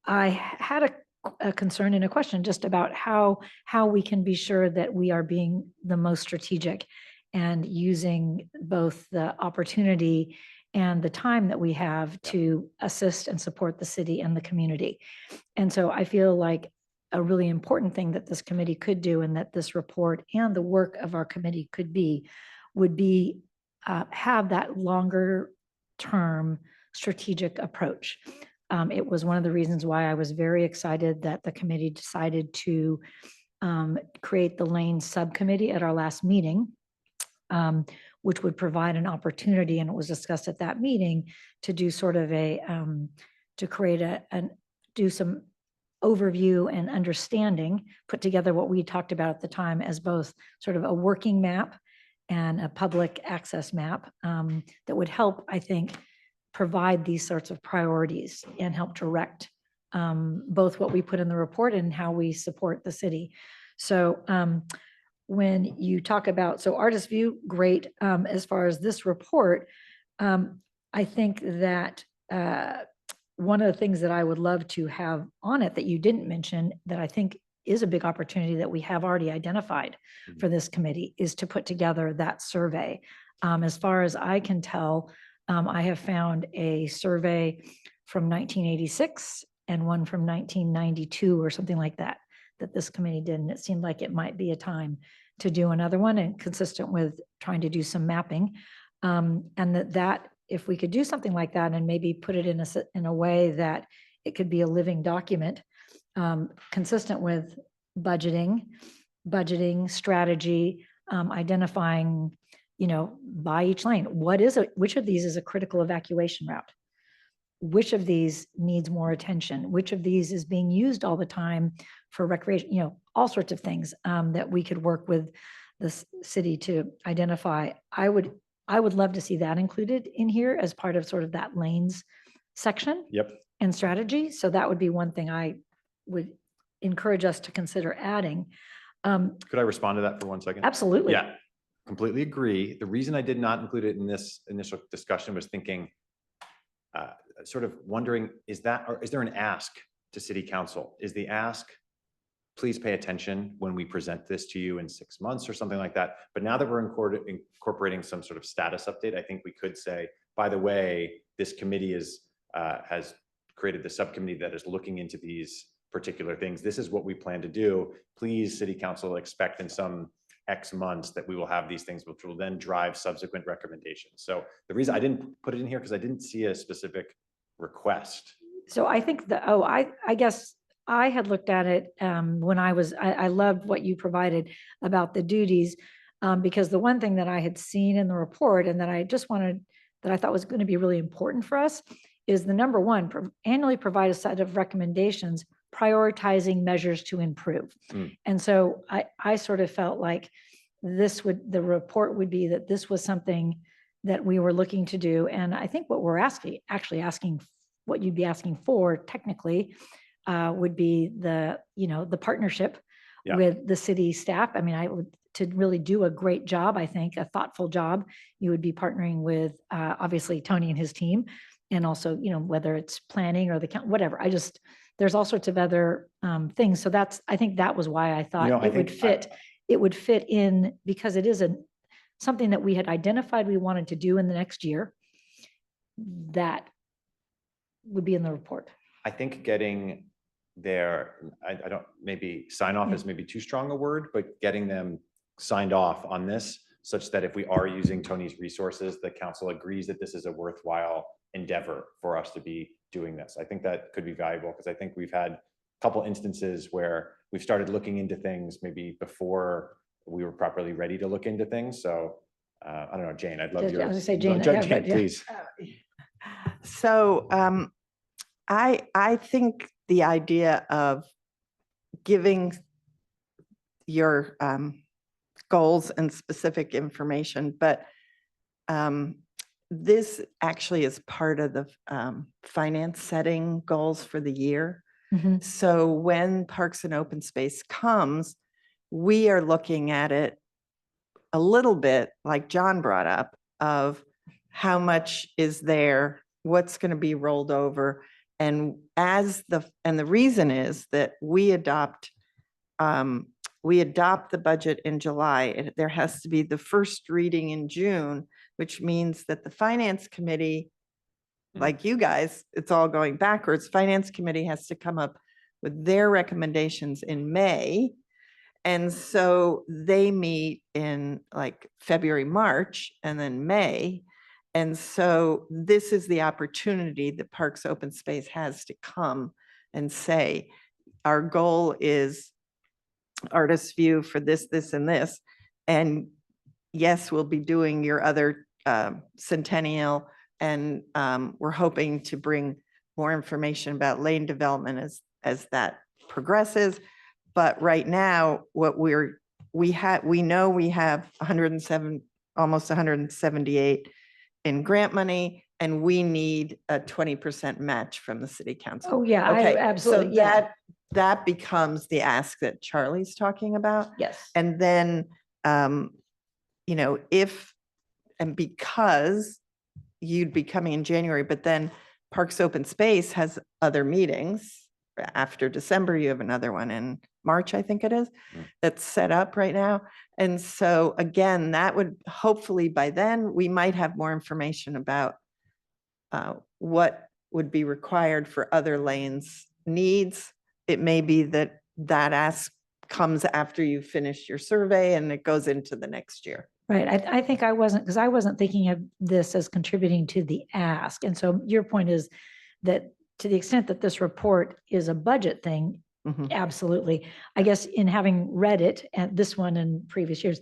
C: I had a concern and a question just about how we can be sure that we are being the most strategic and using both the opportunity and the time that we have to assist and support the city and the community. And so I feel like a really important thing that this committee could do and that this report and the work of our committee would be have that longer term strategic approach. It was one of the reasons why I was very excited that the committee decided to create the Lane Subcommittee at our last meeting, which would provide an opportunity, and it was discussed at that meeting, to do sort of to create do some overview and understanding, put together what we talked about at the time as both sort of a working map and a public access map that would help, I think, provide these sorts of priorities and help direct both what we put in the report and how we support the city. So when you talk about, so Artist View, great. As far as this report, I think that one of the things that I would love to have on it that you didn't mention that I think is a big opportunity that we have already identified for this committee is to put together that survey. As far as I can tell, I have found a survey from 1986 and one from 1992 or something like that this committee did. And it seemed like it might be a time to do another one and consistent with trying to do some mapping. And that if we could do something like that and maybe put it in a way that it could be a living document consistent with budgeting strategy, identifying, by each lane, which of these is a critical evacuation route? Which of these needs more attention? Which of these is being used all the time for recreation? All sorts of things that we could work with the city to identify. I would love to see that included in here as part of sort of that lanes section.
B: Yep.
C: And strategy. So that would be one thing I would encourage us to consider adding.
B: Could I respond to that for 1 second?
C: Absolutely.
B: Yeah, completely agree. The reason I did not include it in this initial discussion was thinking, sort of wondering, is there an ask to city council? Is the ask, please pay attention when we present this to you in 6 months or something like that? But now that we're incorporating some sort of status update, I think we could say, by the way, this committee has created the subcommittee that is looking into these particular things. This is what we plan to do. Please, city council, expect in some X months that we will have these things, which will then drive subsequent recommendations. So the reason I didn't put it in here because I didn't see a specific request.
C: So I think I guess I had looked at it when I loved what you provided about the duties because the one thing that I had seen in the report and that I thought was going to be really important for us is the number one, annually provide a set of recommendations prioritizing measures to improve. And so I sort of felt like the report would be that this was something that we were looking to do. And I think what we're actually asking, what you'd be asking for technically would be the partnership with the city staff. I mean, to really do a great job, I think, a thoughtful job, you would be partnering with obviously Tony and his team. And also, whether it's planning or whatever, there's all sorts of other things. So I think that was why I thought it would fit in because it is something that we had identified we wanted to do in the next year that would be in the report.
B: I think getting there, I don't, maybe sign off is maybe too strong a word, but getting them signed off on this such that if we are using Tony's resources, the council agrees that this is a worthwhile endeavor for us to be doing this. I think that could be valuable because I think we've had a couple instances where we've started looking into things maybe before we were properly ready to look into things. So I don't know, Jane, I'd love
C: I was
B: your.
C: gonna say, Jane,
B: Jane, please.
E: So I think the idea of giving your goals and specific information, but this actually is part of the finance setting goals for the year.
C: Mhm.
E: So when Parks and Open Space comes, we are looking at it a little bit like John brought up of how much is there, what's going to be rolled over. And the reason is that we adopt the budget in July. There has to be the first reading in June, which means that the Finance Committee, like you guys, it's all going backwards. Finance Committee has to come up with their recommendations in May. And so they meet in like February, March, and then May. And so this is the opportunity that Parks Open Space has to come and say, our goal is artist view for this, this, and this. And yes, we'll be doing your other centennial. And we're hoping to bring more information about lane development as that progresses. But right now, what we know we have 107, almost 178 in grant money, and we need a 20% match from the city council.
C: Oh, yeah, I
E: Okay,
C: absolutely,
E: so
C: yeah.
E: that becomes the ask that Charlie's talking about.
C: Yes.
E: And then, because you'd be coming in January, but then Parks Open Space has other meetings. After December, you have another one in March, I think it is, that's set up right now. And so again, that would hopefully by then, we might have more information about what would be required for other lanes needs. It may be that ask comes after you finish your survey and it goes into the next year.
C: Right. I think I wasn't thinking of this as contributing to the ask. And so your point is that to the extent that this report is a budget thing,
E: Mhm.
C: absolutely. I guess in having read it and this one in previous years,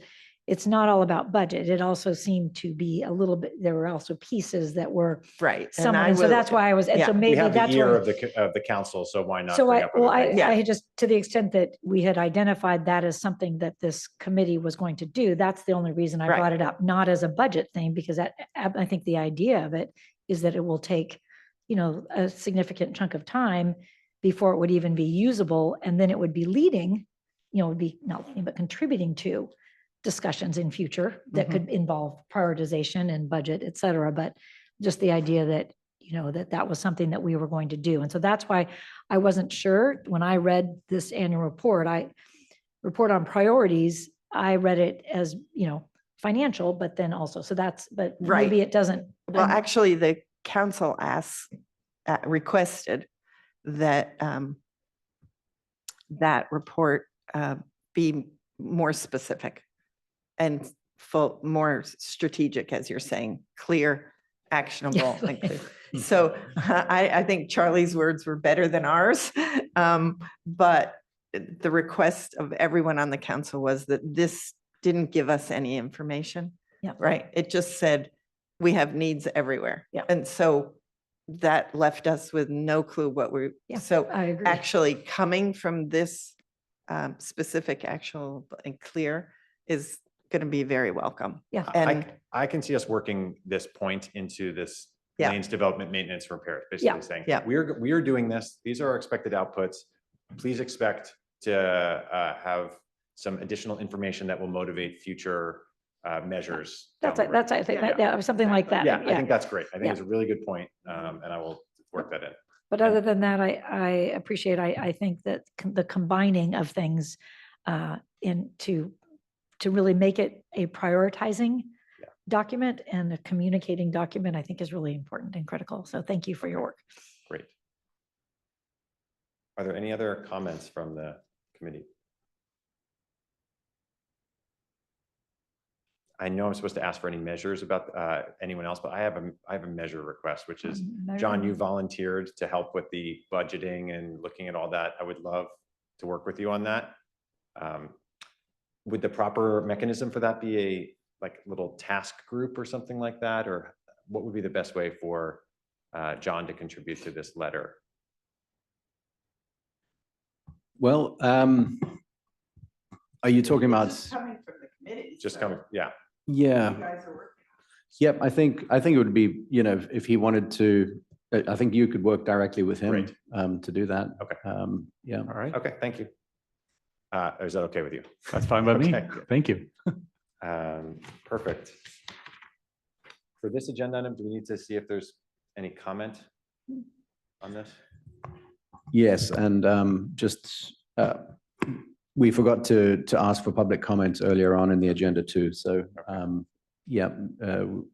C: it's not all about budget. It also seemed to be a little bit, there were also pieces that were
E: Right.
C: somewhat, and so that's why I was, and
E: yeah.
C: so
E: We
C: maybe
B: We have the
C: that's
B: year
C: why.
B: of the council, so why not
C: So
B: bring
C: I,
B: up
C: well,
B: other things?
C: I had just, to the extent that we had identified that as something that this committee was going to do, that's the only reason I
E: Right.
C: brought it up, not as a budget thing, because I think the idea of it is that it will take, a significant chunk of time before it would even be usable, and then it would be leading, it would be not leading, but contributing to discussions in future that
E: Mhm.
C: could involve prioritization and budget, et cetera. But just the idea that that was something that we were going to do. And so that's why I wasn't sure when I read this annual report, report on priorities, I read it as, financial, but then also, but
E: Right.
C: maybe it doesn't.
E: Well, actually, the council requested that that report be more specific and more strategic, as you're saying, clear, actionable. and clear. So I think Charlie's words were better than ours. But the request of everyone on the council was that this didn't give us any information.
C: Yeah.
E: Right. It just said, we have needs everywhere.
C: Yeah.
E: And so that left us with no clue what
C: Yeah,
E: so
C: I agree.
E: actually coming from this specific, actual and clear is going to be very welcome.
C: Yeah.
E: And
B: I can see us working this point into this
E: Yeah.
B: lanes development, maintenance, repair, basically saying,
E: Yeah.
B: we are doing this. These are our expected outputs. Please expect to have some additional information that will motivate future measures. down the road.
C: That's, I think, that was something like that.
B: Yeah, I think that's great. I think
C: Yeah.
B: it's a really good point, and I will work that in.
C: But other than that, I appreciate, I think that the combining of things to really make it a prioritizing
B: Yeah.
C: document and a communicating document, I think is really important and critical. So thank you for your work.
B: Great. Are there any other comments from the committee? I know I'm supposed to ask for any measures about anyone else, but I have a measure request, which is, John, you volunteered to help with the budgeting and looking at all that. I would love to work with you on that. Would the proper mechanism for that be a little task group or something like that? Or what would be the best way for John to contribute to this letter?
A: Well, are you talking about?
E: Coming from the committee.
B: Just coming, yeah.
A: Yeah.
E: You guys are working.
A: Yep, I think it would be, if he wanted to, I think you could work directly with him
B: Great.
A: to do that.
B: Okay.
A: Yeah.
D: All right.
B: Okay, thank you. Is that okay with you?
D: That's fine by me.
B: Okay, good.
D: Thank you.
B: Perfect. For this agenda item, do we need to see if there's any comment on this?
A: Yes, and just we forgot to ask for public comments earlier on in the agenda too. So yeah,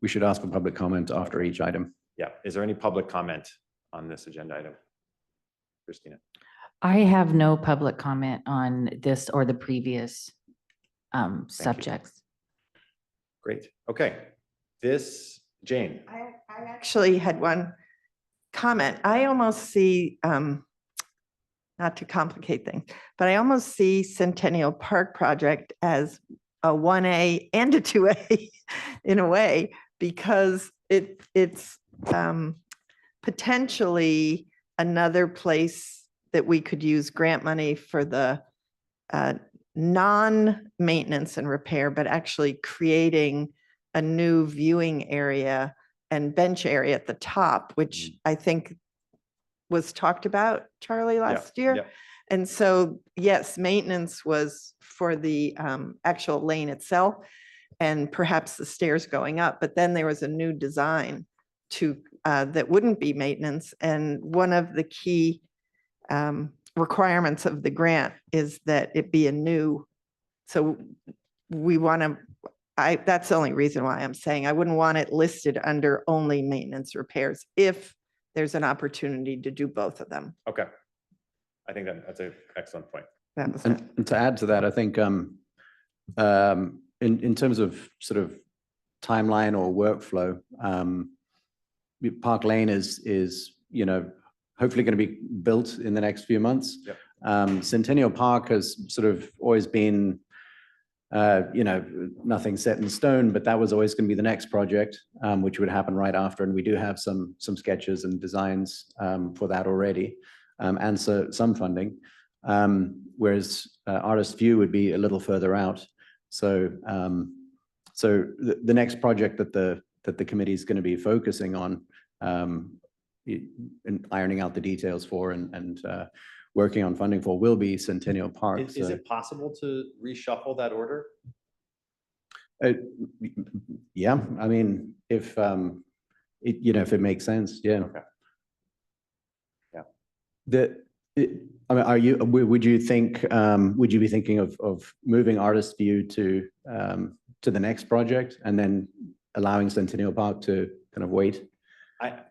A: we should ask for public comment after each item.
B: Yeah, is there any public comment on this agenda item? Christina?
F: I have no public comment on this or the previous subjects.
B: Great, okay. Jane,
E: I actually had one comment. I almost see, not to complicate things, but I almost see Centennial Park project as a 1A and a 2A in a way, because it's potentially another place that we could use grant money for the non-maintenance and repair, but actually creating a new viewing area and bench area at the top, which I think was talked about, Charlie, last year.
B: yeah.
E: And so, yes, maintenance was for the actual lane itself and perhaps the stairs going up, but then there was a new design to that wouldn't be maintenance. And one of the key requirements of the grant is that it be a new, so we want to, that's the only reason why I'm saying I wouldn't want it listed under only maintenance repairs if there's an opportunity to do both of them.
B: Okay. I think that's an excellent point.
E: That was it.
A: And to add to that, I think in terms of sort of timeline or workflow, Park Lane is hopefully going to be built in the next few months.
B: Yep.
A: Centennial Park has sort of always been nothing set in stone, but that was always going to be the next project, which would happen right after. And we do have some sketches and designs for that already, and so some funding. Whereas Artist View would be a little further out. So the next project that the committee is going to be focusing on and ironing out the details for and working on funding for will be Centennial Park.
B: Is it possible to reshuffle that order?
A: Yeah, I mean, if if it makes sense, yeah.
B: Okay.
A: Yeah. Would you be thinking of moving Artist View to the next project and then allowing Centennial Park to kind of wait?
B: My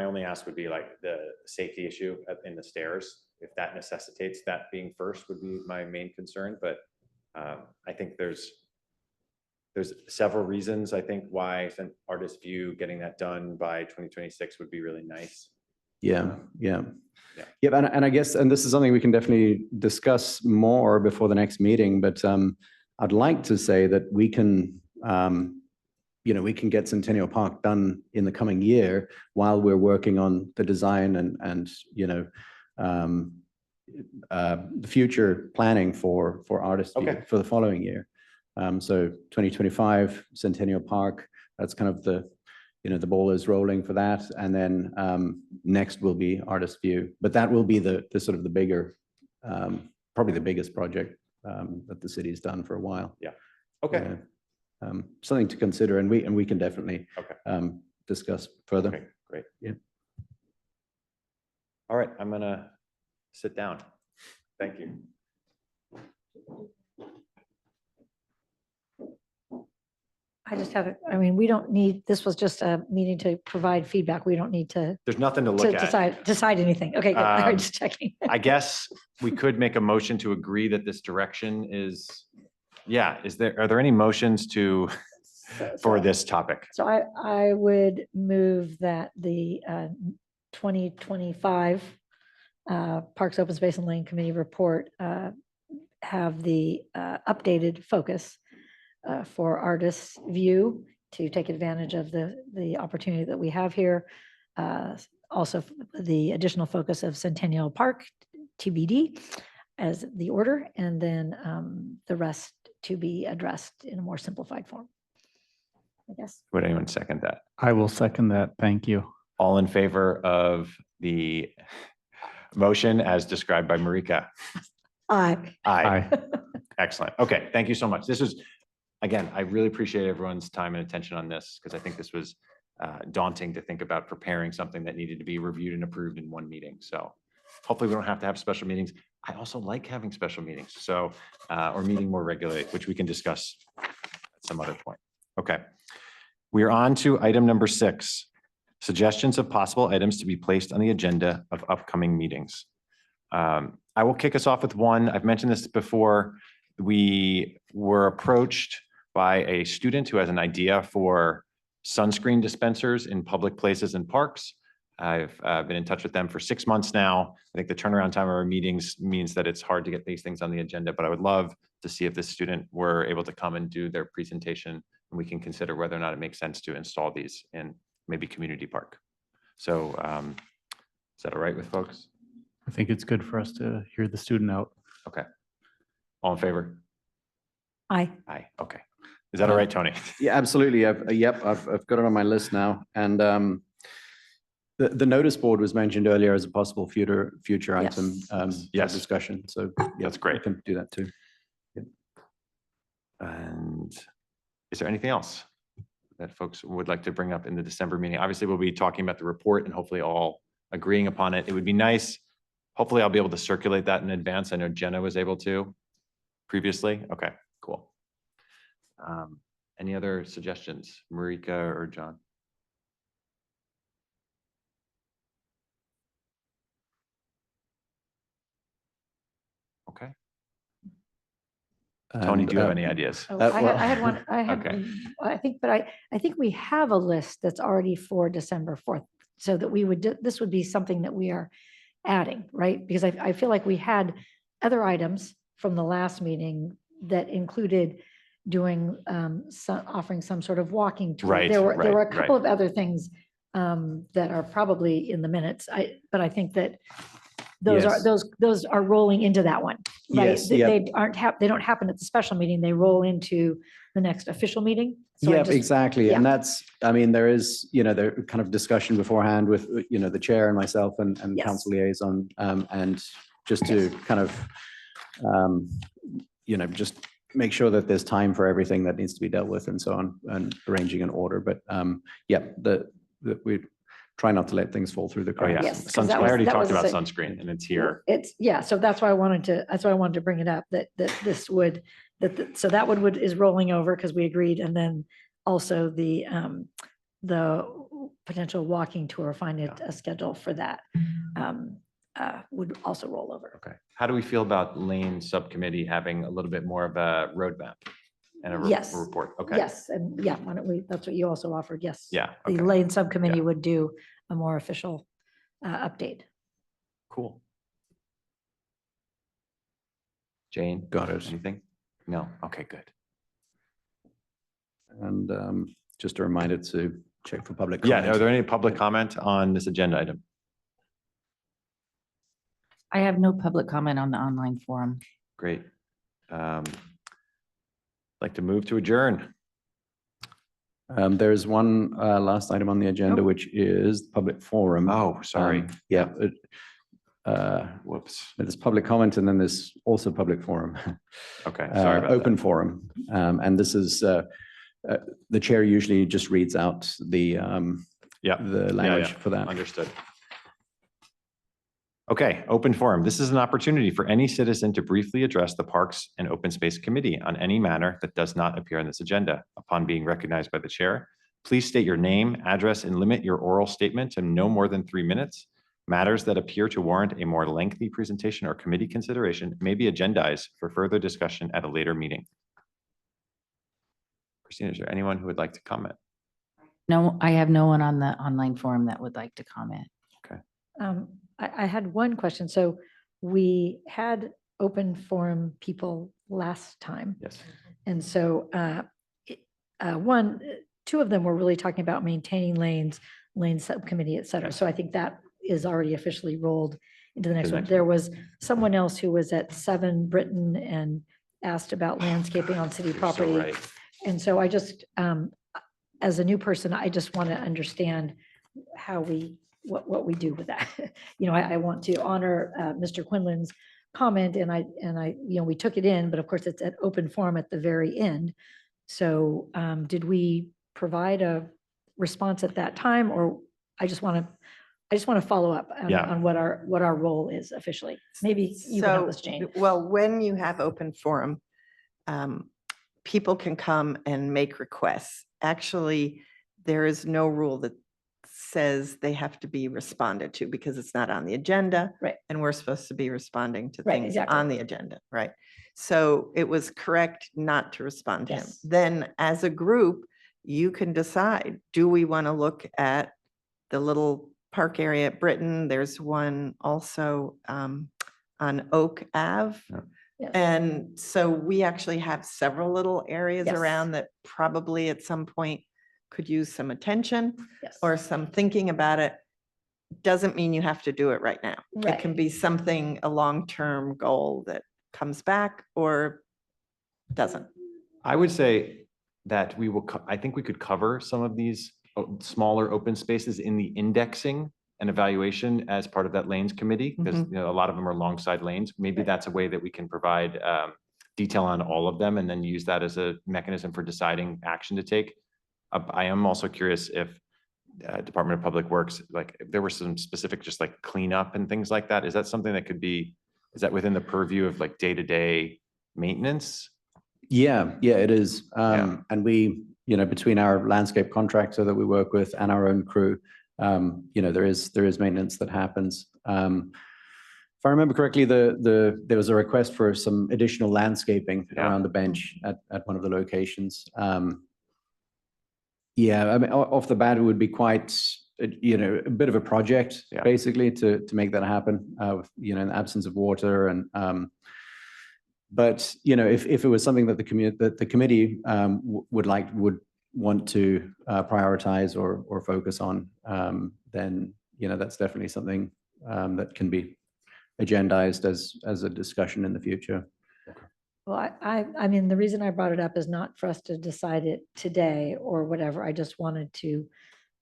B: only ask would be like the safety issue in the stairs. If that necessitates that being first would be my main concern, but I think there's several reasons I think why Artist View getting that done by 2026 would be really nice.
A: Yeah.
B: Yeah.
A: And I guess, and this is something we can definitely discuss more before the next meeting, but I'd like to say that we can get Centennial Park done in the coming year while we're working on the design and the future planning for Artist View for the following year. So 2025 Centennial Park, that's kind of the ball is rolling for that. And then next will be Artist View, but that will be the sort of the bigger, probably the biggest project that the city's done for a while.
B: Yeah. Okay.
A: Something to consider, and we can definitely discuss further.
B: Okay, great.
A: Yeah.
B: All right, I'm gonna sit down. Thank you.
C: I just have, we don't need, this was just a meeting to provide feedback. We don't need to
B: There's nothing to look at.
C: decide anything. Okay, good. All right, just checking.
B: I guess we could make a motion to agree that this direction is, are there any motions for this topic?
C: So I would move that the 2025 Parks, Open Space and Lane Committee report have the updated focus for Artist View to take advantage of the opportunity that we have here. Also, the additional focus of Centennial Park TBD as the order, and then the rest to be addressed in a more simplified form. I guess.
B: Would anyone second that?
D: I will second that. Thank you.
B: All in favor of the motion as described by Marika?
C: Aye.
B: Aye. Excellent. Okay, thank you so much. This was, again, I really appreciate everyone's time and attention on this because I think this was daunting to think about preparing something that needed to be reviewed and approved in one meeting. So hopefully we don't have to have special meetings. I also like having special meetings, so, or meeting more regularly, which we can discuss at some other point. Okay. We are on to item number 6, suggestions of possible items to be placed on the agenda of upcoming meetings. I will kick us off with one. I've mentioned this before. We were approached by a student who has an idea for sunscreen dispensers in public places and parks. I've been in touch with them for 6 months now. I think the turnaround time of our meetings means that it's hard to get these things on the agenda, but I would love to see if this student were able to come and do their presentation, and we can consider whether or not it makes sense to install these in maybe community park. So is that all right with folks?
D: I think it's good for us to hear the student out.
B: Okay. All in favor?
C: Aye.
B: Aye. Okay. Is that all right, Tony?
A: Yeah, absolutely. I've got it on my list now. And the notice board was mentioned earlier as a possible future item
C: Yes.
A: for discussion. So yeah,
B: That's great.
A: we can do that too.
B: And is there anything else that folks would like to bring up in the December meeting? Obviously, we'll be talking about the report and hopefully all agreeing upon it. It would be nice. Hopefully I'll be able to circulate that in advance. I know Jenna was able to previously. Okay, cool. Any other suggestions, Marika or John? Okay. Tony,
A: And,
B: do you have any ideas?
C: Oh,
A: well-
C: I had one, I had,
B: Okay.
C: I think, but I think we have a list that's already for December 4th. So that we would, this would be something that we are adding, right? Because I feel like we had other items from the last meeting that included doing, offering some sort of walking tour.
B: Right,
C: There were a
B: right,
C: couple of other things that are probably in the minutes. But I think that
A: Yes.
C: those are rolling into that one, right?
A: Yes,
C: They
A: yep.
C: they don't happen at the special meeting. They roll into the next official meeting. So I
A: Yeah,
C: just-
A: exactly. And
C: yeah.
A: that's, I mean, there is, there kind of discussion beforehand with, the chair and myself and
C: Yes.
A: council liaison. And just to kind of, just make sure that there's time for everything that needs to be dealt with and so on, and arranging an order. But yeah, we try not to let things fall through the
B: Oh, yeah.
A: cracks.
C: Yes, 'cause
B: Sunscreen.
C: that
B: I
C: was-
B: already
C: that
B: talked
C: was a
B: about
C: sec-
B: sunscreen and it's here.
C: Yeah, so that's why I wanted to bring it up, that this would, so that would is rolling over because we agreed. And then also the potential walking tour, find a schedule for that would also roll over.
B: Okay. How do we feel about lane subcommittee having a little bit more of a roadmap and a
C: Yes.
B: report? Okay.
C: Yes, and yeah, why don't we, that's what you also offered, yes.
B: Yeah.
C: The
B: Okay.
C: lane subcommittee
B: Yeah.
C: would do a more official update.
B: Cool. Jane?
A: Got it.
B: Anything? No? Okay, good.
A: And just a reminder to check for public
B: Yeah,
A: comment.
B: are there any public comment on this agenda item?
F: I have no public comment on the online forum.
B: Great. Like to move to adjourn.
A: There's one last item on the agenda,
C: Oh.
A: which is public forum.
B: Oh, sorry.
A: Yeah.
B: Whoops.
A: There's public comment and then there's also public forum.
B: Okay, sorry about
A: Open
B: that.
A: forum. And this is, the chair usually just reads out the
B: Yeah,
A: language
B: yeah.
A: for that.
B: Understood. Okay, open forum. This is an opportunity for any citizen to briefly address the Parks and Open Space Committee on any matter that does not appear on this agenda. Upon being recognized by the chair, please state your name, address, and limit your oral statement to no more than 3 minutes. Matters that appear to warrant a more lengthy presentation or committee consideration may be agendized for further discussion at a later meeting. Christina, is there anyone who would like to comment?
F: No, I have no one on the online forum that would like to comment.
C: I had one question. So we had open forum people last time.
B: Yes.
C: And so two of them were really talking about maintaining lanes, lane subcommittee, et cetera.
B: Yes.
C: So I think that is already officially rolled into the next one.
B: next
C: There was someone else who was at 7 Britain and asked about landscaping on city
B: You're so
C: property.
B: right.
C: And so I just, as a new person, I just want to understand how what we do with that. You know, I want to honor Mr. Quinlan's comment and you know, we took it in, but of course it's an open forum at the very end. So did we provide a response at that time, or I just want to follow up
B: Yeah.
C: on what our role is officially. Maybe you can help us, Jane.
E: Well, when you have open forum, people can come and make requests. Actually, there is no rule that says they have to be responded to because it's not on the agenda.
C: Right.
E: And we're supposed to be responding to
C: Right,
E: things
C: exactly.
E: on the agenda, right? So it was correct not to respond to him.
C: Yes.
E: Then as a group, you can decide, do we want to look at the little park area at Britain? There's one also on Oak Ave.
C: Yes.
E: And so we actually have several little areas
C: Yes.
E: around that probably at some point could use some attention
C: Yes.
E: or some thinking about it. Doesn't mean you have to do it right now. It can
C: Right.
E: be something, a long-term goal that comes back or doesn't.
B: I would say that we will, I think we could cover some of these smaller open spaces in the indexing and evaluation as part of that lanes committee, because
E: Mhm.
B: you know, a lot of them are alongside lanes. Maybe
C: Right.
B: that's a way that we can provide detail on all of them and then use that as a mechanism for deciding action to take. I am also curious if Department of Public Works, like if there were some specific, just like cleanup and things like that. Is that something that could be, is that within the purview of like day-to-day maintenance?
A: Yeah, yeah, it is.
B: Yeah.
A: And we, you know, between our landscape contractor that we work with and our own crew, you know, there is maintenance that happens. If I remember correctly, there was a request for some additional landscaping
B: Yeah.
A: around the bench at one of the locations. Yeah, I mean, off the bat, it would be quite, you know, a bit of a project,
B: Yeah.
A: basically, to make that happen, you know, in the absence of water and, but, you know, if it was something that the committee would want to prioritize or focus on, then, you know, that's definitely something that can be agendized as a discussion in the future.
C: Well, I mean, the reason I brought it up is not for us to decide it today or whatever. I just wanted to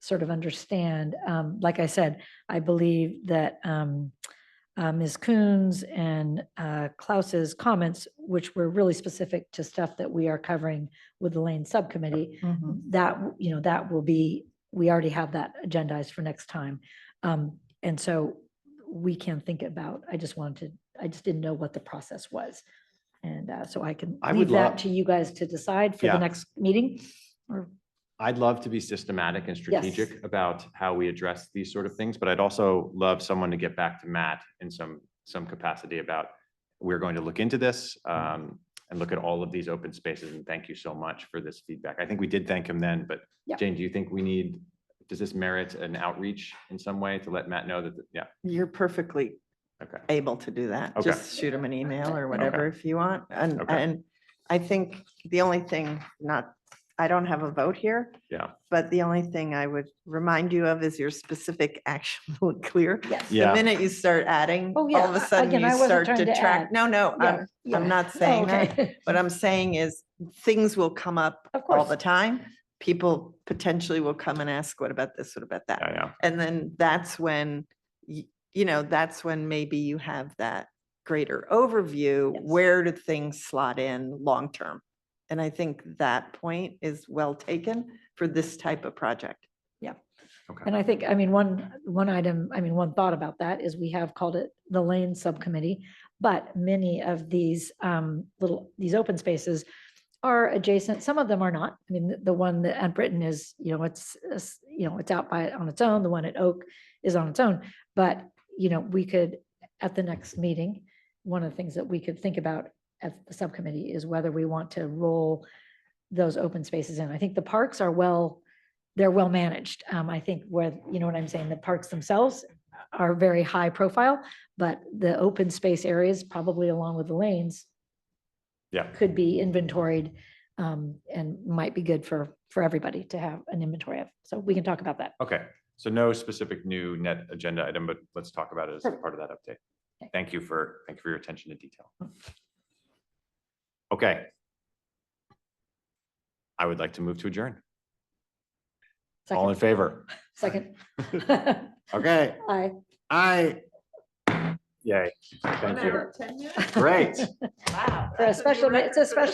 C: sort of understand. Like I said, I believe that Ms. Coons and Klaus's comments, which were really specific to stuff that we are covering with the Lane Subcommittee, that, you know, that will be, we already have that agendized for next time. And so we can think about, I just didn't know what the process was. And so I can
B: I would
C: leave that
B: love-
C: to you guys to decide for
B: Yeah.
C: the next meeting. Or
B: I'd love to be systematic and strategic about how we address these sort of things, but I'd also love someone to get back to Matt in some capacity about, we're going to look into this and look at all of these open spaces. And thank you so much for this feedback. I think we did thank him then, but
C: Yeah.
B: Jane, do you think does this merit an outreach in some way to let Matt know that, yeah,
E: You're perfectly
B: okay.
E: able to do that.
B: Okay.
E: Just shoot them an email or whatever if you want. And,
B: Okay.
E: and I think the only thing, I don't have a vote here,
B: Yeah,
E: but the only thing I would remind you of is your specific action will clear.
C: yes.
E: The
B: Yeah.
E: minute you start adding,
C: Oh,
E: all
C: yeah.
E: of a sudden
C: Again,
E: you
C: I wasn't
E: start
C: trying
E: to
C: to
E: track.
C: add.
E: No,
C: Yeah, yeah.
E: I'm not
C: Oh,
E: saying that.
C: okay.
E: What I'm saying is things will come up
C: Of
E: all
C: course.
E: the time. People potentially will come and ask, what about this? What about that?
B: yeah.
E: And then that's when, you know, that's when maybe you have that greater overview.
C: Yes.
E: Where do things slot in long-term? And I think that point is well taken for this type of project.
B: Okay.
C: And I think, I mean, one item, I mean, one thought about that is we have called it the Lane Subcommittee, but many of these these open spaces are adjacent. Some of them are not. I mean, the one that at Britain is, you know, it's out on its own. The one at Oak is on its own. But, you know, we could, at the next meeting, one of the things that we could think about at the subcommittee is whether we want to roll those open spaces in. I think the parks are they're well managed. I think where, you know what I'm saying, the parks themselves are very high profile, but the open space areas, probably along with the lanes,
B: Yeah.
C: could be inventoried and might be good for everybody to have an inventory of. So we can talk about that.
B: Okay, so no specific new net agenda item, but let's talk about it as
C: Perfect.
B: part of that update.
C: Okay.
B: Thank you for your attention to detail. Okay. I would like to move to adjourn. All in favor?
C: Second.
B: Okay,
C: Aye.
B: aye. Yay, thank you.
E: Whatever, 10 minutes?
B: Great.
E: Wow.
C: For a
E: that's a new
C: special, it's a
E: record for the
C: special